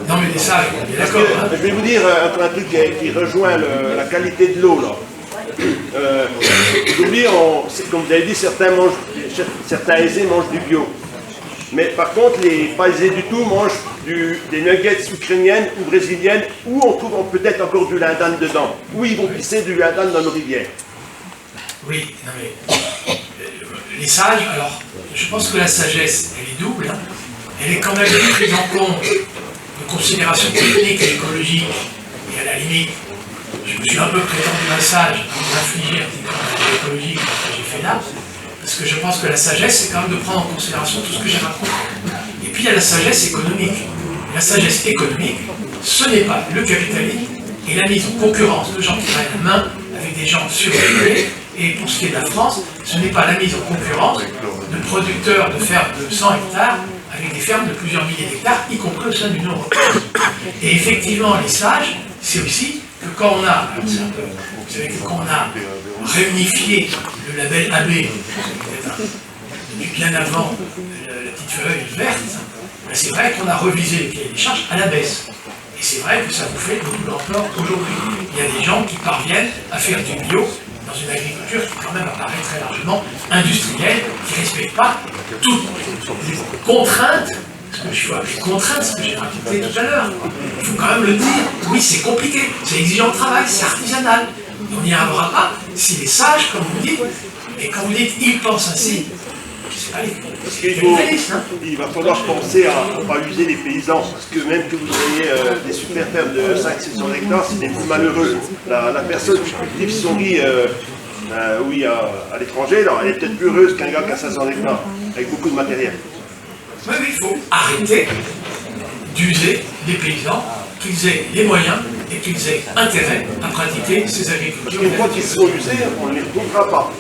Non, mais des sages, on est Parce d'accord. que, je vais vous dire un truc qui rejoint la qualité de l'eau, là. Aujourd'hui, comme vous avez dit, certains aisés mangent du bio. Mais par contre, les pas aisés du tout mangent des nuggets ukrainiennes ou brésiliennes, où on trouve peut-être encore du lindane dedans, où ils vont pisser du lindane dans nos rivières. Oui, non mais les sages, alors, je pense que la sagesse, elle est double. Hein. Elle est quand même prise en compte de considérations techniques et écologiques, et à la limite, je me suis un peu prétendu un sage pour m'infliger un petit peu écologique que j'ai fait là, parce que je pense que la sagesse, c'est quand même de prendre en considération tout ce que j'ai raconté. Et puis il y a la sagesse économique. La sagesse économique, ce n'est pas le capitalisme et la mise en concurrence de gens qui travaillent la main avec des gens surrégulés. Et pour ce qui est de la France, ce n'est pas la mise en concurrence de producteurs de fermes de 100 hectares avec des fermes de plusieurs milliers d'hectares, y compris au sein de l'Union européenne. Et effectivement, les sages, c'est aussi que quand on a, vous savez que quand on a réunifié le label AB, depuis bien avant la petite feuille verte, c'est vrai qu'on a revisé les cahiers des charges à la baisse. Et c'est vrai que ça vous fait beaucoup d'emplois aujourd'hui. Il y a des gens qui parviennent à faire du bio dans une agriculture qui quand même apparaît très largement industrielle, qui ne respecte pas toutes les contraintes, ce que je suis appelé contraintes, ce que j'ai raconté tout à l'heure. Il faut quand même le dire, oui c'est compliqué, c'est exigeant de travail, c'est artisanal. On n'y arrivera pas si les sages, comme vous dites, et quand vous dites ils pensent ainsi, c'est pas les capitalistes. Il va falloir penser à ne pas user les paysans, parce que même que vous ayez des super fermes de 500-600 hectares, c'est des plus malheureux. La personne qui cultive son riz oui, à l'étranger, elle est peut-être plus heureuse qu'un gars qui a 500 hectares, avec beaucoup de matériel. Oui, il faut arrêter d'user les paysans, qu'ils aient les moyens et qu'ils aient intérêt à pratiquer ces agricultures. Une fois qu'ils seront usés, on ne les retrouvera pas.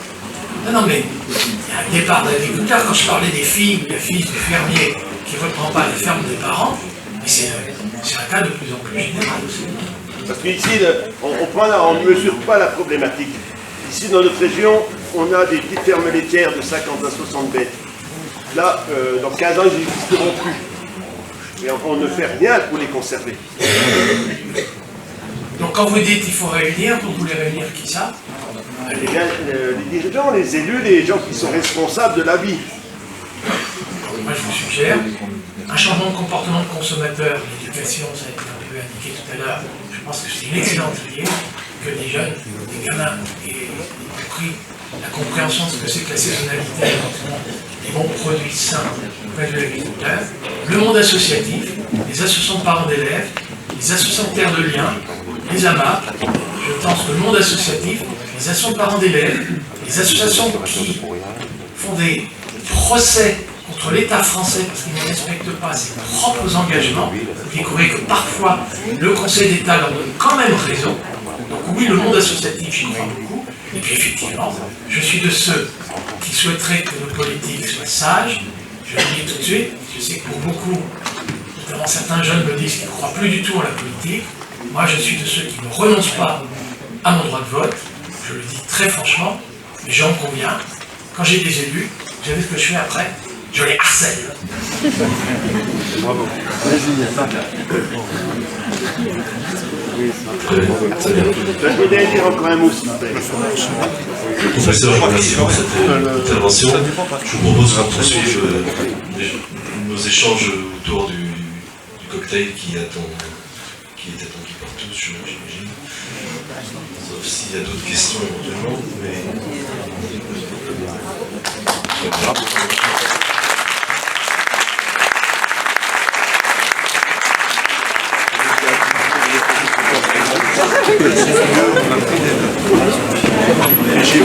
Non, mais il y a un départ d'agriculteurs. Quand je parlais des filles ou des fils du fermier qui ne reprend pas les fermes des parents, mais c'est un cas de plus en plus général aussi. Parce qu'ici, on ne mesure pas la problématique. Ici, dans notre région, on a des petites fermes laitières de 50 à 60 bêtes. Là, dans 15 ans, ils n'existeront plus. Et on ne fait rien pour les conserver. Donc quand vous dites qu'il faut réunir, vous voulez réunir qui ça? Eh bien, les dirigeants, les élus, les gens qui sont responsables de la vie. Moi, je vous suggère un changement de comportement de consommateur, l'éducation, ça a été un peu indiqué tout à l'heure. Je pense que c'est une excellente idée que des jeunes, des gamins, aient compris la compréhension de ce que c'est que la saisonnalité, des bons produits sains auprès de l'agriculteur, le monde associatif, les associations de parents d'élèves, les associations de terres de liens, les AMAP. Je pense que le monde associatif, les associations de parents d'élèves, les associations qui font des procès contre l'État français parce qu'il ne respecte pas ses propres engagements, vous découvrez que parfois le Conseil d'État leur donne quand même raison. Donc oui, le monde associatif, j'y crois beaucoup. Et puis effectivement, je suis de ceux qui souhaiteraient que nos politiques soient sages. Je le dis tout de suite, je sais que pour beaucoup, notamment certains jeunes me disent qu'ils ne croient plus du tout en la politique. Moi, je suis de ceux qui ne renoncent pas à mon droit de vote. Je le dis très franchement, mais j'en conviens. Quand j'ai des élus, vous savez ce que je fais après? Je les harcèle. Bravo. Très bien. Je voudrais dire encore un mot, s'il vous plaît. Professeur, je vous remercie pour cette intervention. Je vous propose qu'on poursuive nos échanges autour du cocktail qui est attendu par tous, j'imagine. Sauf s'il y a d'autres questions éventuellement. J'ai vu